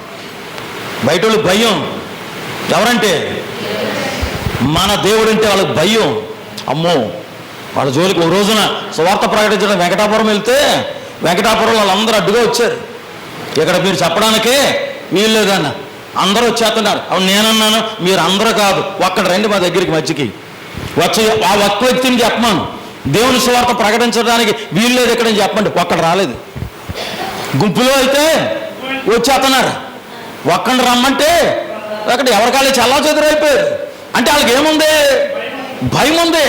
బయట వాళ్ళు భయం. ఎవరంటే మన దేవుడు అంటే వాళ్ళకి భయం. అమ్మో, వాళ్ళ జోలికి ఒక రోజున సువార్త ప్రకటించడం వెంకటాపురం వెళ్తే వెంకటాపురం వాళ్ళందరూ అడ్డుగా వచ్చారు. ఇక్కడ మీరు చెప్పడానికే వీలు లేదన్న, అందరూ వచ్చేస్తున్నారు. అవును, నేనన్నాను మీరు అందరూ కాదు, ఒక్కడ రండి మా దగ్గరికి మధ్యకి వచ్చి ఆ ఒక్క వ్యక్తిని చెప్పమాను, దేవుని సువార్త ప్రకటించడానికి వీలు లేదు ఇక్కడ చెప్పండి. ఒక్కడ రాలేదు. గుంపులో అయితే వచ్చేస్తున్నారు. ఒక్కడిని రమ్మంటే అక్కడ ఎవరికాళ్ళే చల్లా చెదురైపోయారు. అంటే వాళ్ళకి ఏముంది? భయం ఉంది.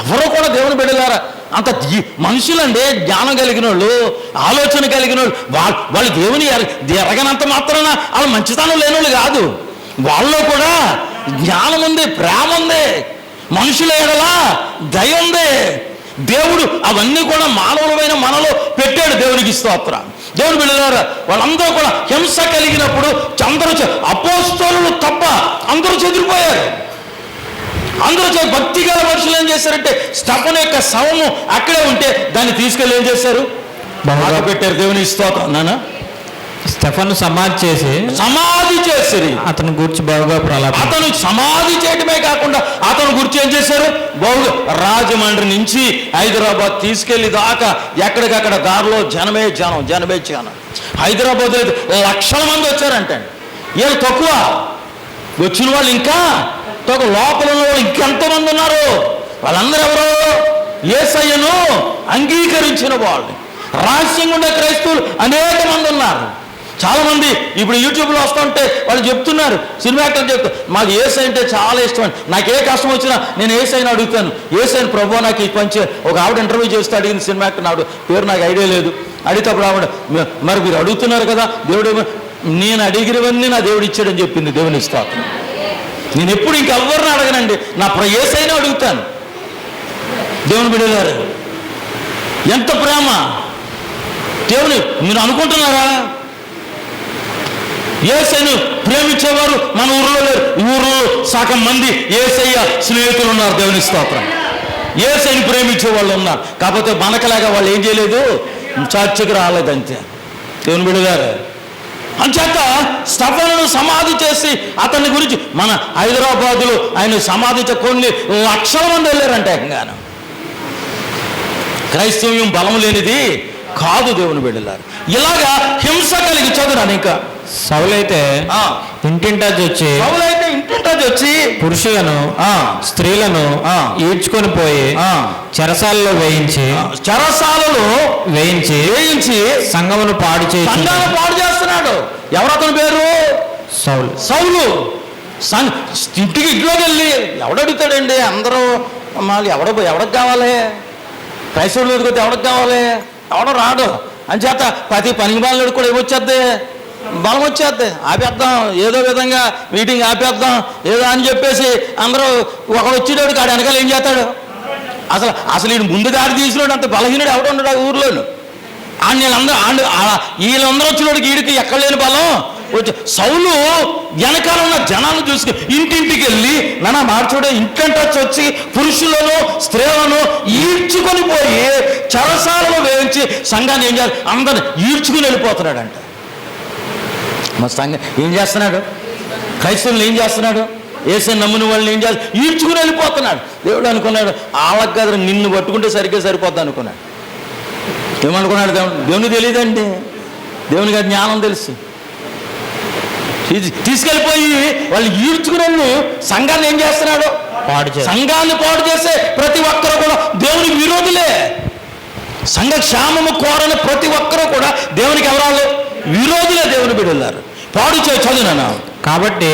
ఎవరో కూడా దేవుని బిడ్డలారా అంత మనుషులండి, జ్ఞానం కలిగిన వాళ్ళు, ఆలోచన కలిగిన వాళ్ళు. వాళ్ళు దేవుని ఎరగనంత మాత్రాన వాళ్ళు మంచితనం లేని వాళ్ళు కాదు. వాళ్ళలో కూడా జ్ఞానం ఉంది, ప్రేమ ఉంది, మనుషుల ఎడలా దయ ఉంది. దేవుడు అవన్నీ కూడా మానవులమైన మనలో పెట్టాడు. దేవునికి స్తోత్రం. దేవుని బిడ్డలారా, వాళ్ళందరూ కూడా హింస కలిగినప్పుడు అందరూ అపోస్తలులు తప్ప అందరూ చెదిరిపోయారు. అందరూ భక్తి గల మనుషులు ఏం చేశారంటే స్టెఫను యొక్క శవము అక్కడే ఉంటే దాన్ని తీసుకెళ్ళి ఏం చేశారు? బాగా పెట్టారు. దేవుని స్తోత్రం. నాన్న స్టెఫను సమాధి చేసి అతని గురించి బాగా ప్రలాపం. అతను సమాధి చేయటమే కాకుండా అతను గురించి ఏం చేశారు? బహుగా రాజమండ్రి నుంచి హైదరాబాద్ తీసుకెళ్లి దాకా ఎక్కడికక్కడ దారిలో జనమే జనం. హైదరాబాద్ లక్షల మంది వచ్చారంటే వీళ్ళు తక్కువ, వచ్చిన వాళ్ళు ఇంకా తక్కువ, లోపల ఉన్న వాళ్ళు ఇంకెంతమంది ఉన్నారు? వాళ్ళందరూ ఎవరు? యేసయ్యను అంగీకరించిన వాళ్ళు. రహస్యంగా ఉండే క్రైస్తవులు అనేక మంది ఉన్నారు. చాలా మంది ఇప్పుడు యూట్యూబ్లో వస్తుంటే వాళ్ళు చెప్తున్నారు, సినిమా యాక్టర్లు చెప్తారు, మాకు యేసై అంటే చాలా ఇష్టం అని. నాకు ఏ కష్టం వచ్చినా నేను యేసైని అడుగుతాను. యేసైని ప్రభు నాకు ఈ పంచే. ఒక ఆవిడ ఇంటర్వ్యూ చేస్తే అడిగింది, సినిమా యాక్టర్ ఆవిడ పేరు నాకు ఐడియా లేదు. అడిగేటప్పుడు ఆవిడ, మరి మీరు అడుగుతున్నారు కదా దేవుడు, నేను అడిగినవన్నీ నా దేవుడు ఇచ్చాడని చెప్పింది. దేవుని స్తోత్రం. నేను ఎప్పుడు ఇంకెవ్వరిని అడగనండి, నా యేసైని అడుగుతాను. దేవుని బిడ్డలారు, ఎంత ప్రేమ దేవుని! మీరు అనుకుంటున్నారా? యేసయ్యను ప్రేమించేవారు మన ఊర్లో లేరు. ఊర్లో సగం మంది యేసయ్య స్నేహితులు ఉన్నారు. దేవుని స్తోత్రం. యేసయ్యను ప్రేమించే వాళ్ళు ఉన్నారు. కాకపోతే మనకలాగా వాళ్ళు ఏం చేయలేదు, చర్చకు రాలేదంతే. దేవుని బిడ్డలారు, అంచేత స్టెఫనును సమాధి చేసి అతని గురించి మన హైదరాబాదులో ఆయన సమాధించే కొన్ని లక్షల మంది వెళ్ళారంటే ఏకంగాను. క్రైస్తవ్యం బలం లేనిది కాదు. దేవుని బిడ్డలారు, ఇలాగా హింస కలిగి చదువురాను. ఇంకా సౌలైతే ఇంటింటా వచ్చి పురుషులను స్త్రీలను ఈడ్చుకొని పోయి చెరసాలలో వేయించి సంఘమును పాడు చేస్తున్నాడు. ఎవరు అతని పేరు? సౌలు. ఇంట్లోకి వెళ్ళి ఎవడడుగుతాడండి? అందరూ మళ్ళీ ఎవడికి కావాలి? క్రైస్తవులు ఎదుగుతే ఎవడికి కావాలి? ఎవడో రాడు. అని చేత ప్రతి పనికి బాలు కూడా ఏమొచ్చేద్ది? బలం వచ్చేద్ది. ఆపేద్దాం, ఏదో విధంగా మీటింగ్ ఆపేద్దాం ఏదో అని చెప్పేసి అందరూ ఒకడు వచ్చేటోడు కాడు వెనకాల ఏం చేస్తాడు? అసలు ఈయన ముందు దాడి తీసినాడు అంత బలహీనుడు ఎవడు ఉన్నాడు ఆ ఊర్లోను? వీళ్ళందరూ వచ్చినోడికి వీడికి ఎక్కడ లేని బలం వచ్చి సౌలు వెనకాల ఉన్న జనాలను చూసి ఇంటింటికి వెళ్ళి నాన్న మార్చుడే ఇంటంటే వచ్చి పురుషులను స్త్రీలను ఈడ్చుకొని పోయి చెరసాలలో వేయించి సంఘాన్ని ఏం చేయాలి? అందరిని ఈడ్చుకుని వెళ్ళిపోతున్నాడంట. మా సంఘం ఏం చేస్తున్నాడు? క్రైస్తవులు ఏం చేస్తున్నాడు? యేసయ్యను నమ్మిన వాళ్ళని ఏం చేస్తాడు? ఈడ్చుకుని వెళ్ళిపోతున్నాడు. దేవుడు అనుకున్నాడు వాళ్ళకి కదా నిన్ను పట్టుకుంటే సరిపోద్ది అనుకున్నాడు. ఏమనుకున్నాడు? దేవునికి తెలియదండి, దేవునికి జ్ఞానం తెలుసు. తీసుకెళ్ళిపోయి వాళ్ళు ఈడ్చుకుని సంఘాన్ని ఏం చేస్తున్నాడు? సంఘాన్ని పాడు చేసే ప్రతి ఒక్కరు కూడా దేవునికి విరోధులే. సంఘ క్షేమము కోరని ప్రతి ఒక్కరూ కూడా దేవునికి ఎవరాలు? విరోధులే. దేవుని బిడ్డలారు, పాడు చదువునా. కాబట్టి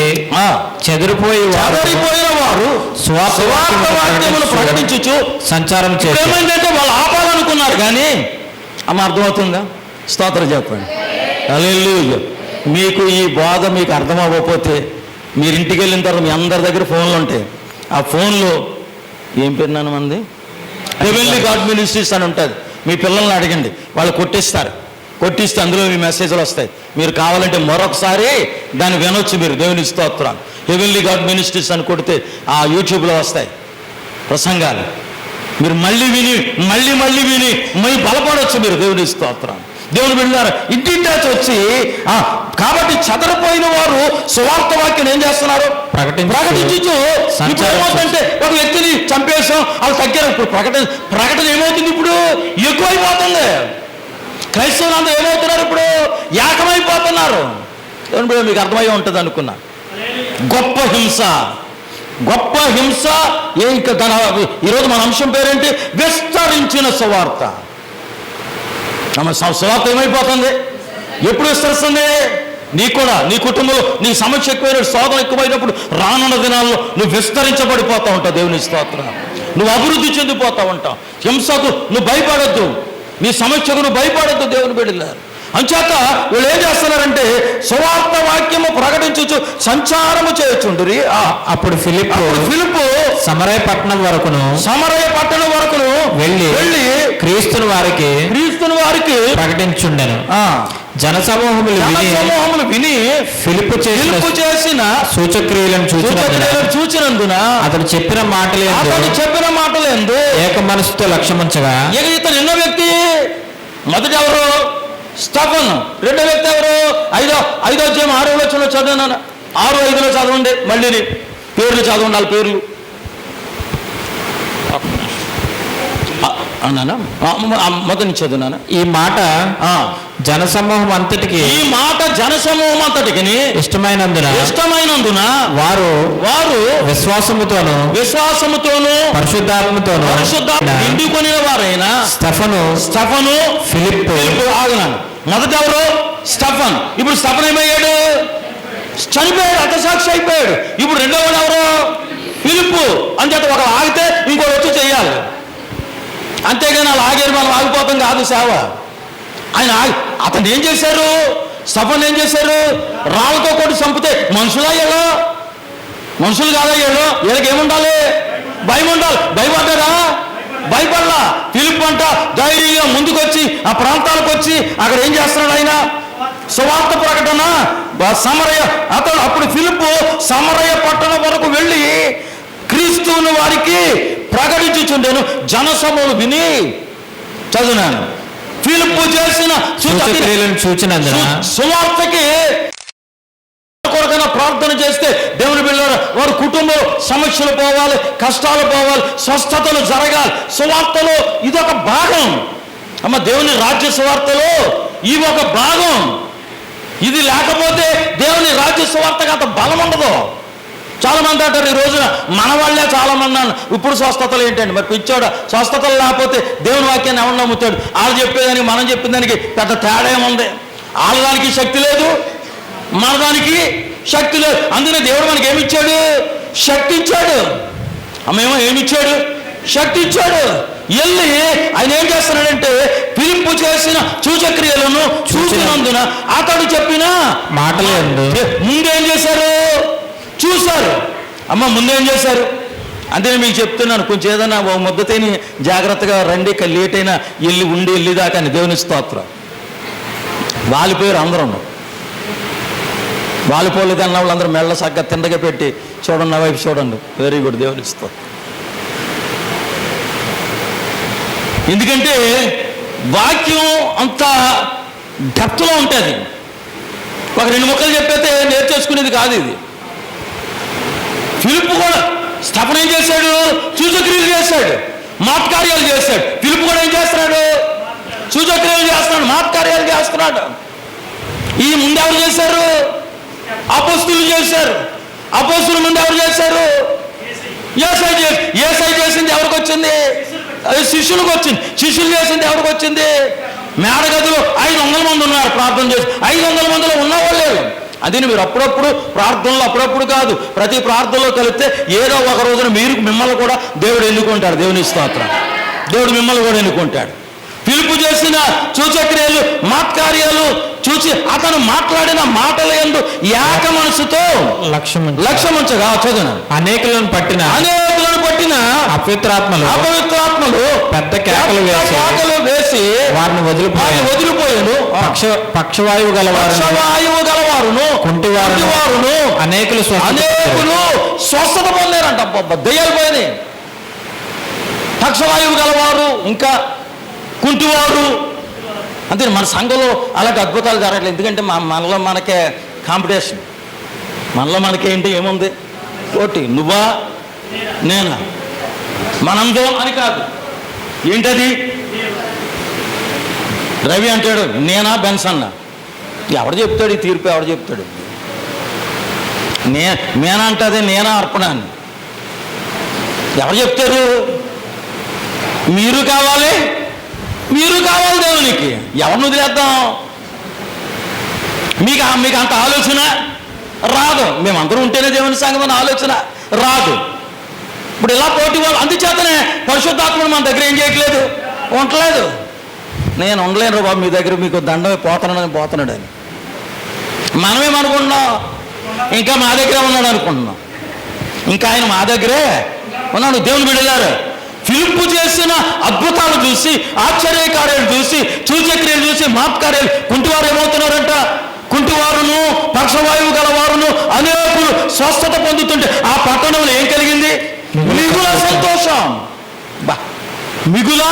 చెదిరిపోయిన వారు సువార్త వాక్యమును ప్రకటించుచు సంచారం చేస్తారు. ఏమైందంటే వాళ్ళు ఆపాలనుకున్నారు కానీ అమ్మ అర్థమవుతుందా? స్తోత్రం చెప్పండి. హల్లెలూయా. మీకు ఈ బోధ మీకు అర్థం అవ్వకపోతే మీరు ఇంటికి వెళ్ళిన తర్వాత మీ అందరి దగ్గర ఫోన్లు ఉంటాయి. ఆ ఫోన్లో ఏం పెరినాను మంది హెవెన్లీ గాడ్ మినిస్ట్రీస్ అని ఉంటుంది. మీ పిల్లల్ని అడగండి, వాళ్ళు కొట్టిస్తే అందులో మీ మెసేజ్లు వస్తాయి. మీరు కావాలంటే మరొకసారి దాన్ని వినొచ్చు మీరు. దేవుని స్తోత్రం. హెవెన్లీ గాడ్ మినిస్ట్రీస్ అని కొడితే ఆ యూట్యూబ్లో వస్తాయి ప్రసంగాలు. మీరు మళ్ళీ విని మళ్ళీ బలపడవచ్చు మీరు. దేవుని స్తోత్రం. దేవుని బిడ్డలారా, ఇంటింటాచి వచ్చి కాబట్టి చెదరిపోయిన వారు సువార్త వాక్యం ఏం చేస్తున్నారు? ప్రకటించు. ఇప్పుడు ఏమవుతుందంటే ఒక వ్యక్తిని చంపేసాం, వాళ్ళు తగ్గారు. ఇప్పుడు ప్రకటన ఏమవుతుంది? ఇప్పుడు ఎక్కువైపోతుంది. క్రైస్తవులు అందరూ ఏమవుతున్నారు? ఇప్పుడు ఏకమైపోతున్నారు. దేవుని బిడ్డ మీకు అర్థమై ఉంటుంది అనుకున్నా. గొప్ప హింస ఇంకా ఈరోజు మన అంశం పేరేంటి? విస్తరించిన సువార్త. సువార్త ఏమైపోతుంది? ఎప్పుడు విస్తరిస్తుంది? నీకు కూడా, నీ కుటుంబంలో నీ సమస్య ఎక్కువైన, శోధన ఎక్కువైనప్పుడు రానున్న దినాల్లో నువ్వు విస్తరించబడిపోతూ ఉంటావు. దేవుని స్తోత్రం. నువ్వు అభివృద్ధి చెందిపోతూ ఉంటావు. హింసకు నువ్వు భయపడద్దు, నీ సమస్యకు నువ్వు భయపడద్దు. దేవుని బిడ్డలారు, అంచేత వీళ్ళు ఏం చేస్తున్నారంటే సువార్త వాక్యము ప్రకటించు సంచారము చేయుచుండురి. అప్పుడు ఫిలిప్పు సమరయ పట్టణం వరకును వెళ్ళి క్రీస్తుని వారికి ప్రకటించుండెను. జనసమూహములు విని ఫిలిప్పు చేసిన సూచక్రియలను చూచినందున అతను చెప్పిన మాటలందు ఏక మనసుతో లక్ష్యముంచగా. ఇతను ఎన్నో వ్యక్తి? మొదటి ఎవరు? స్టెఫన్. రెండో వ్యక్తి ఎవరు? ఐదో అధ్యాయం 6వ వచనంలో చదివినాను. 6:5 చదవండి. మళ్ళీ పేర్లు చదవండి, వాళ్ళ పేర్లు అన్నానా? మొదటి నుంచి చదువునానా? ఈ మాట జనసమూహం అంతటికి ఇష్టమైనందున వారు విశ్వాసముతోను పరిశుద్ధాత్మతోను నిండుకొనిన వారైన స్టెఫను ఫిలిప్పు. ఆగునాను. మొదట ఎవరు? స్టెఫన్. ఇప్పుడు స్టెఫన్ ఏమయ్యాడు? చనిపోయాడు, హతసాక్షి అయిపోయాడు. ఇప్పుడు రెండో వాడు ఎవరు? ఫిలిప్పు. అంచేత ఒక ఆగితే ఇంకోటి వచ్చి చెయ్యాలి. అంతేగాని అలా ఆగేది మనం ఆగిపోతాం కాదు సేవ. ఆయన అతను ఏం చేశారు? స్టెఫన్ ఏం చేశారు? రాళ్ళతో కొట్టి చంపితే మనుషులు కాదా వీళ్ళు? వీళ్ళకి ఏముండాలి? భయం ఉండాలి. భయపడ్డారా? భయపడలా. ఫిలిప్ అంట ధైర్యంగా ముందుకొచ్చి ఆ ప్రాంతాలకు వచ్చి అక్కడ ఏం చేస్తున్నాడు? ఆయన సువార్త ప్రకటన సమరయ. అప్పుడు ఫిలిప్ సమరయ పట్టణం వరకు వెళ్ళి క్రీస్తువుని వారికి ప్రకటించుచుండెను. జనసమూహం విని చదువునాను. ఫిలిప్పు చేసిన సువార్తకి కొరకైనా ప్రార్థన చేస్తే దేవుని బిడ్డలారా, వారి కుటుంబం సమస్యలు పోవాలి, కష్టాలు పోవాలి, స్వస్థతలు జరగాలి. సువార్తలో ఇదొక భాగం అమ్మ. దేవుని రాజ్య సువార్తలో ఇవి ఒక భాగం. ఇది లేకపోతే దేవుని రాజ్య సువార్తకు అంత బలం ఉండదు. చాలా మంది అంటారు ఈ రోజున మన వాళ్ళే చాలా మంది అన్నారు ఇప్పుడు స్వస్థతలు ఏంటండి? మరి పిచ్చోడ స్వస్థతలు లేకపోతే దేవుని వాక్యాన్ని ఎవరు నమ్ముతాడు? వాళ్ళు చెప్పేదానికి మనం చెప్పిన దానికి పెద్ద తేడా ఏముంది? వాళ్ళదానికి శక్తి లేదు, మనదానికి శక్తి లేదు. అందుకనే దేవుడు మనకి ఏమిచ్చాడు? శక్తి ఇచ్చాడు. అమ్మేమో ఏమిచ్చాడు? శక్తి ఇచ్చాడు. వెళ్ళి ఆయన ఏం చేస్తున్నాడంటే ఫిలిప్పు చేసిన సూచక్రియలను చూసినందున అతడు చెప్పిన మాటలే ముందేం చేశారు? చూశారు. అమ్మ ముందేం చేశారు? అంటే మీకు చెప్తున్నాను, కొంచెం ఏదైనా ఓ ముద్దతేని జాగ్రత్తగా రండి, లేట్ అయినా వెళ్ళి దాకా అని దేవుని స్తోత్రం. వాలిపోయారు అందరూ. వాలిపోలేదు అన్న వాళ్ళందరూ మెల్ల సగ్గా తిండగా పెట్టి చూడండి, నా వైపు చూడండి. వెరీ గుడ్, దేవుని స్తోత్రం. ఎందుకంటే వాక్యం అంత డెప్త్లో ఉంటుంది. ఒక 2 ముక్కలు చెప్పైతే నేర్చేసుకునేది కాదు ఇది. ఫిలిప్పు కూడా స్టెఫన్ ఏం చేశాడు? సూచక్రియలు చేశాడు, మాత్కార్యాలు చేశాడు. ఫిలిప్పు కూడా ఏం చేస్తున్నాడు? సూచక్రియలు చేస్తున్నాడు, మాత్కార్యాలు చేస్తున్నాడు. ఈ ముందు ఎవరు చేశారు? అపోస్తులు చేశారు. అపోస్తుల ముందు ఎవరు చేశారు? ఏసై చేసింది ఎవరికి వచ్చింది? శిష్యులకు వచ్చింది. శిష్యులు చేసింది ఎవరికి వచ్చింది? మేడగదిలో 500 మంది ఉన్నారు ప్రార్థన చేసి. 500 మందిలో ఉన్నవాళ్ళు లేదు. అది మీరు అప్పుడప్పుడు ప్రార్థనలు, అప్పుడప్పుడు కాదు, ప్రతి ప్రార్థనలో కలిపితే ఏదో ఒక రోజున మిమ్మల్ని కూడా దేవుడు ఎన్నుకుంటాడు. దేవుని స్తోత్రం. దేవుడు మిమ్మల్ని కూడా ఎన్నుకుంటాడు. ఫిలిప్పు చేసిన సూచక్రియలు, మాత్కార్యాలు చూసి అతను మాట్లాడిన మాటల యందు ఏక మనసుతో లక్ష్యముంచగా చదువున అనేకులను పట్టిన అపవిత్రాత్మలు పెద్ద కేకలు వేసి వారిని వదిలిపోయాను. పక్షవాయువు గలవారును కుంటివారును అనేకులు స్వస్థత పొందారంట. దయ్యాలు పోయినాయి. పక్షవాయువు గలవారు, ఇంకా కుంటివారు. అంతే. మన సంఘంలో అలాంటి అద్భుతాలు జరగట్లేదు. ఎందుకంటే మనలో మనకే కాంపిటీషన్. మనలో మనకేంటి ఏముంది? పోటీ. నువ్వా నేనా? మనందో అని కాదు. ఏంటది? రవి అంటాడు నేనా బెన్స్ అన్న. ఎవడు చెప్తాడు ఈ తీర్పు? ఎవడు చెప్తాడు? నేనా అంటది నేనా అర్పణ అని ఎవరు చెప్తారు? మీరు కావాలి దేవునికి. ఎవరిని వదిలేద్దాం? మీకు అంత ఆలోచన రాదు. మేమందరం ఉంటేనే దేవుని సంగం అనే ఆలోచన రాదు. ఇప్పుడు ఇలా పోటీ వాళ్ళు. అందుచేతనే పరిశుద్ధాత్మను మన దగ్గర ఏం చేయట్లేదు, ఉండలేదు. నేను ఉండలేను బాబు మీ దగ్గర, మీకు దండమే పోతున్నాడు అని మనమేమనుకుంటున్నాం? ఇంకా మా దగ్గరే ఉన్నాడు అనుకుంటున్నాం. ఇంకా ఆయన మా దగ్గరే ఉన్నాడు. దేవుని బిడ్డలారు, ఫిలిప్పు చేసిన అద్భుతాలు చూసి, ఆశ్చర్యకార్యాలు చూసి, సూచక్రియలు చూసి, మాత్కార్యాలు, కుంటివారు ఏమవుతున్నారంట? కుంటివారును పక్షవాయువు గలవారును అనేకులు స్వస్థత పొందుతుంటే ఆ పట్టణంలో ఏం కలిగింది? మిగుల సంతోషం. మిగుల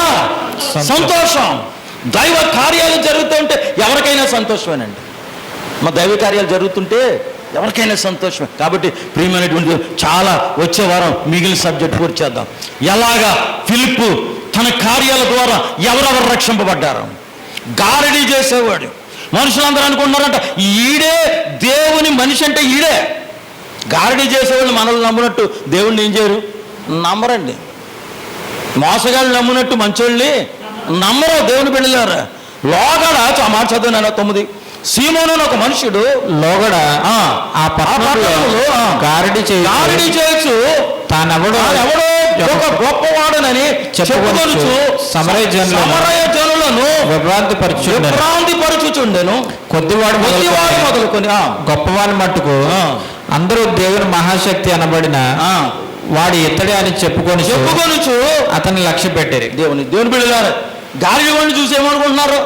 సంతోషం. దైవ కార్యాలు జరుగుతుంటే ఎవరికైనా సంతోషమేనండి. మా దైవ కార్యాలు జరుగుతుంటే ఎవరికైనా సంతోషమే. కాబట్టి ప్రియమైనటువంటి చాలా వచ్చే వారం మిగిలిన సబ్జెక్ట్ పూర్తి చేద్దాం. ఎలాగా ఫిలిప్పు తన కార్యాల ద్వారా ఎవరెవరు రక్షింపబడ్డారు. గారడీ చేసేవాడు. మనుషులందరూ అనుకుంటున్నారంట ఈడే దేవుని మనిషి అంటే ఈడే. గారడీ చేసేవాళ్ళు మనల్ని నమ్మునట్టు దేవుణ్ణి ఏం చేయరు, నమ్మరండి. మోసగాళ్ళు నమ్మునట్టు మంచోళ్ళని నమ్మరు. దేవుని బిడ్డలారా, లోగడ ఆ మాట చదివాను 9. సీమోను అని ఒక మనుషుడు లోగడ ఆ పట్టణంలో గారడీ చేయొచ్చు తానెవడో ఒక గొప్పవాడనని చెప్పుకొనుచు సమరయ జనులను విభ్రాంతిపరచుచుండెను. కొద్దివాడు మొదలుకొని గొప్పవాడి మట్టుకు అందరూ దేవుని మహాశక్తి అనబడిన వాడు ఇతడే అని చెప్పుకొనుచు అతన్ని లక్ష్య పెట్టారు. దేవుని బిడ్డలారా, గాలి వాడిని చూసి ఏమనుకుంటున్నారు,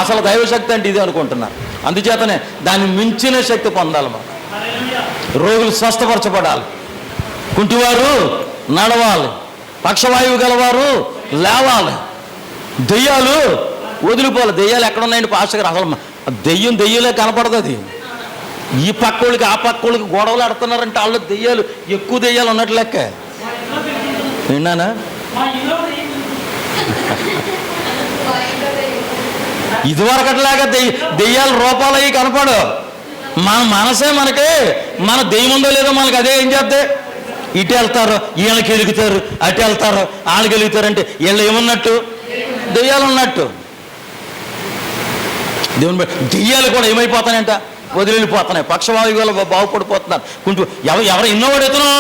అసలు దైవశక్తి అంటే ఇది అనుకుంటున్నారు. అందుచేతనే దాన్ని మించిన శక్తి పొందాలి మనం. రోగులు స్వస్థపరచబడాలి, కుంటివారు నడవాలి, పక్షవాయువు గలవారు లేవాలి, దెయ్యాలు వదిలిపోవాలి. దెయ్యాలు ఎక్కడున్నాయండి పాస్టర్ గారు? అసలు దెయ్యలే కనపడదు. అది ఈ పక్కోళ్ళకి ఆ పక్కోళ్ళకి గొడవలు ఆడుతున్నారంటే వాళ్ళు దెయ్యాలు, ఎక్కువ దెయ్యాలు ఉన్నట్లు లెక్క. విన్నానా? ఇదివరకట్లాగా దెయ్యాల రూపాలు అవి కనపడు. మన మనసే మనకి మన దెయ్యం ఉందో లేదో మనకి అదే ఏం చేద్దే. ఇటు వెళ్తారు వీళ్ళకి ఎలుగుతారు, అటు వెళ్తారు వాళ్ళకి ఎలుగుతారు. అంటే వీళ్ళు ఏమన్నట్టు, దెయ్యాలు ఉన్నట్టు. దేవుని దెయ్యాలు కూడా ఏమైపోతాయంట, వదిలిపోతున్నాయి. పక్షవాయువులు బాగుపడిపోతున్నారు. కొంచెం ఎవరు ఎన్నోవాడు ఎత్తును,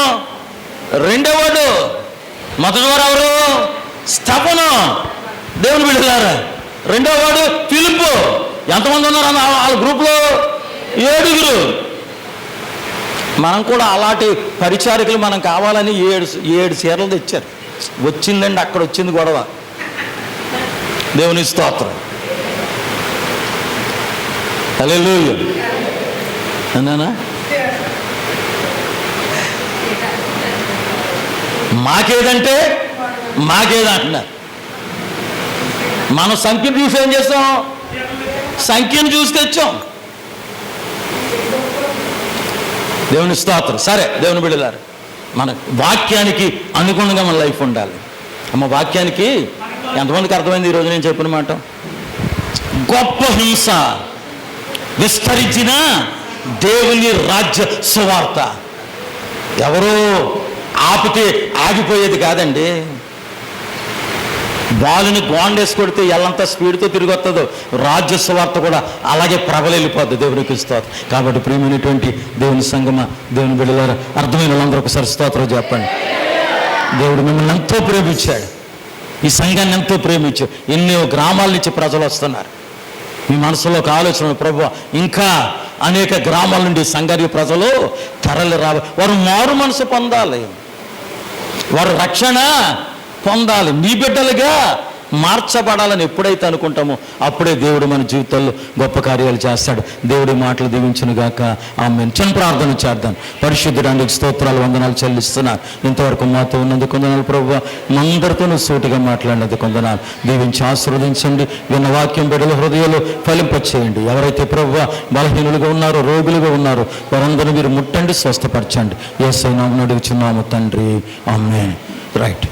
రెండోవాడు. మొదటివారు ఎవరు? స్తెఫను. దేవుని బిడ్డలారా, రెండోవాడు ఫిలిప్పు. ఎంతమంది ఉన్నారు వాళ్ళ గ్రూప్లో? 7. మనం కూడా అలాంటి పరిచారికలు మనం కావాలని 7 చీరలు తెచ్చారు. వచ్చిందండి, అక్కడ వచ్చింది గొడవ. దేవుని స్తోత్రం. హల్లెలూయా అన్నానా? మాకేదంటే మాకేదంటున్నారు. మనం సంఖ్యను చూసి ఏం చేస్తాం, సంఖ్యను చూసి తెచ్చాం. దేవుని స్తోత్రం. సరే దేవుని బిడ్డలారు, మన వాక్యానికి అనుగుణంగా మన లైఫ్ ఉండాలి. అమ్మ వాక్యానికి ఎంతమందికి అర్థమైంది ఈరోజు నేను చెప్పిన మాట? గొప్ప హింస విస్తరించిన దేవుని రాజ్య సువార్త. ఎవరో ఆపితే ఆగిపోయేది కాదండి. బాలుని గోండేసి కొడితే ఎల్లంతా స్పీడ్తో తిరిగి వస్తుందో రాజ్య సువార్త కూడా అలాగే ప్రబలెళ్ళిపోద్ది. దేవునికి స్తోత్రం. కాబట్టి ప్రియమైనటువంటి దేవుని సంగమ, దేవుని బిడ్డలారా, అర్థమైన వాళ్ళందరూ ఒకసారి స్తోత్రం చెప్పండి. దేవుడు మిమ్మల్ని ఎంతో ప్రేమించాడు, ఈ సంఘాన్ని ఎంతో ప్రేమించాడు. ఎన్నో గ్రామాల నుంచి ప్రజలు వస్తున్నారు. మీ మనసులో ఒక ఆలోచన, ప్రభువా ఇంకా అనేక గ్రామాల నుండి సంఘానికి ప్రజలు తరలి రావాలి. వారు మారు మనసు పొందాలి, వారు రక్షణ పొందాలి, నీ బిడ్డలుగా మార్చబడాలని ఎప్పుడైతే అనుకుంటామో అప్పుడే దేవుడు మన జీవితాల్లో గొప్ప కార్యాలు చేస్తాడు. దేవుడి మాటలు దీవించును గాక. ఆమేన్. చిన్న ప్రార్థన చేద్దాం. పరిశుద్ధుడానికి స్తోత్రాలు, వందనాలు చెల్లిస్తున్నాను. ఇంతవరకు మాతో ఉన్నందుకు వందనాలు ప్రభువా. మనందరితోనూ సూటిగా మాట్లాడినందుకు వందనాలు. దీవించి ఆశీర్వదించండి. విన్న వాక్యం బిడ్డల హృదయాలు ఫలింపచేయండి. ఎవరైతే ప్రభువా బలహీనులుగా ఉన్నారో, రోగులుగా ఉన్నారో వారందరూ మీరు ముట్టండి, స్వస్థపరచండి. యేసు నామమున అడుగుచున్నాము తండ్రి. ఆమేన్. రైట్.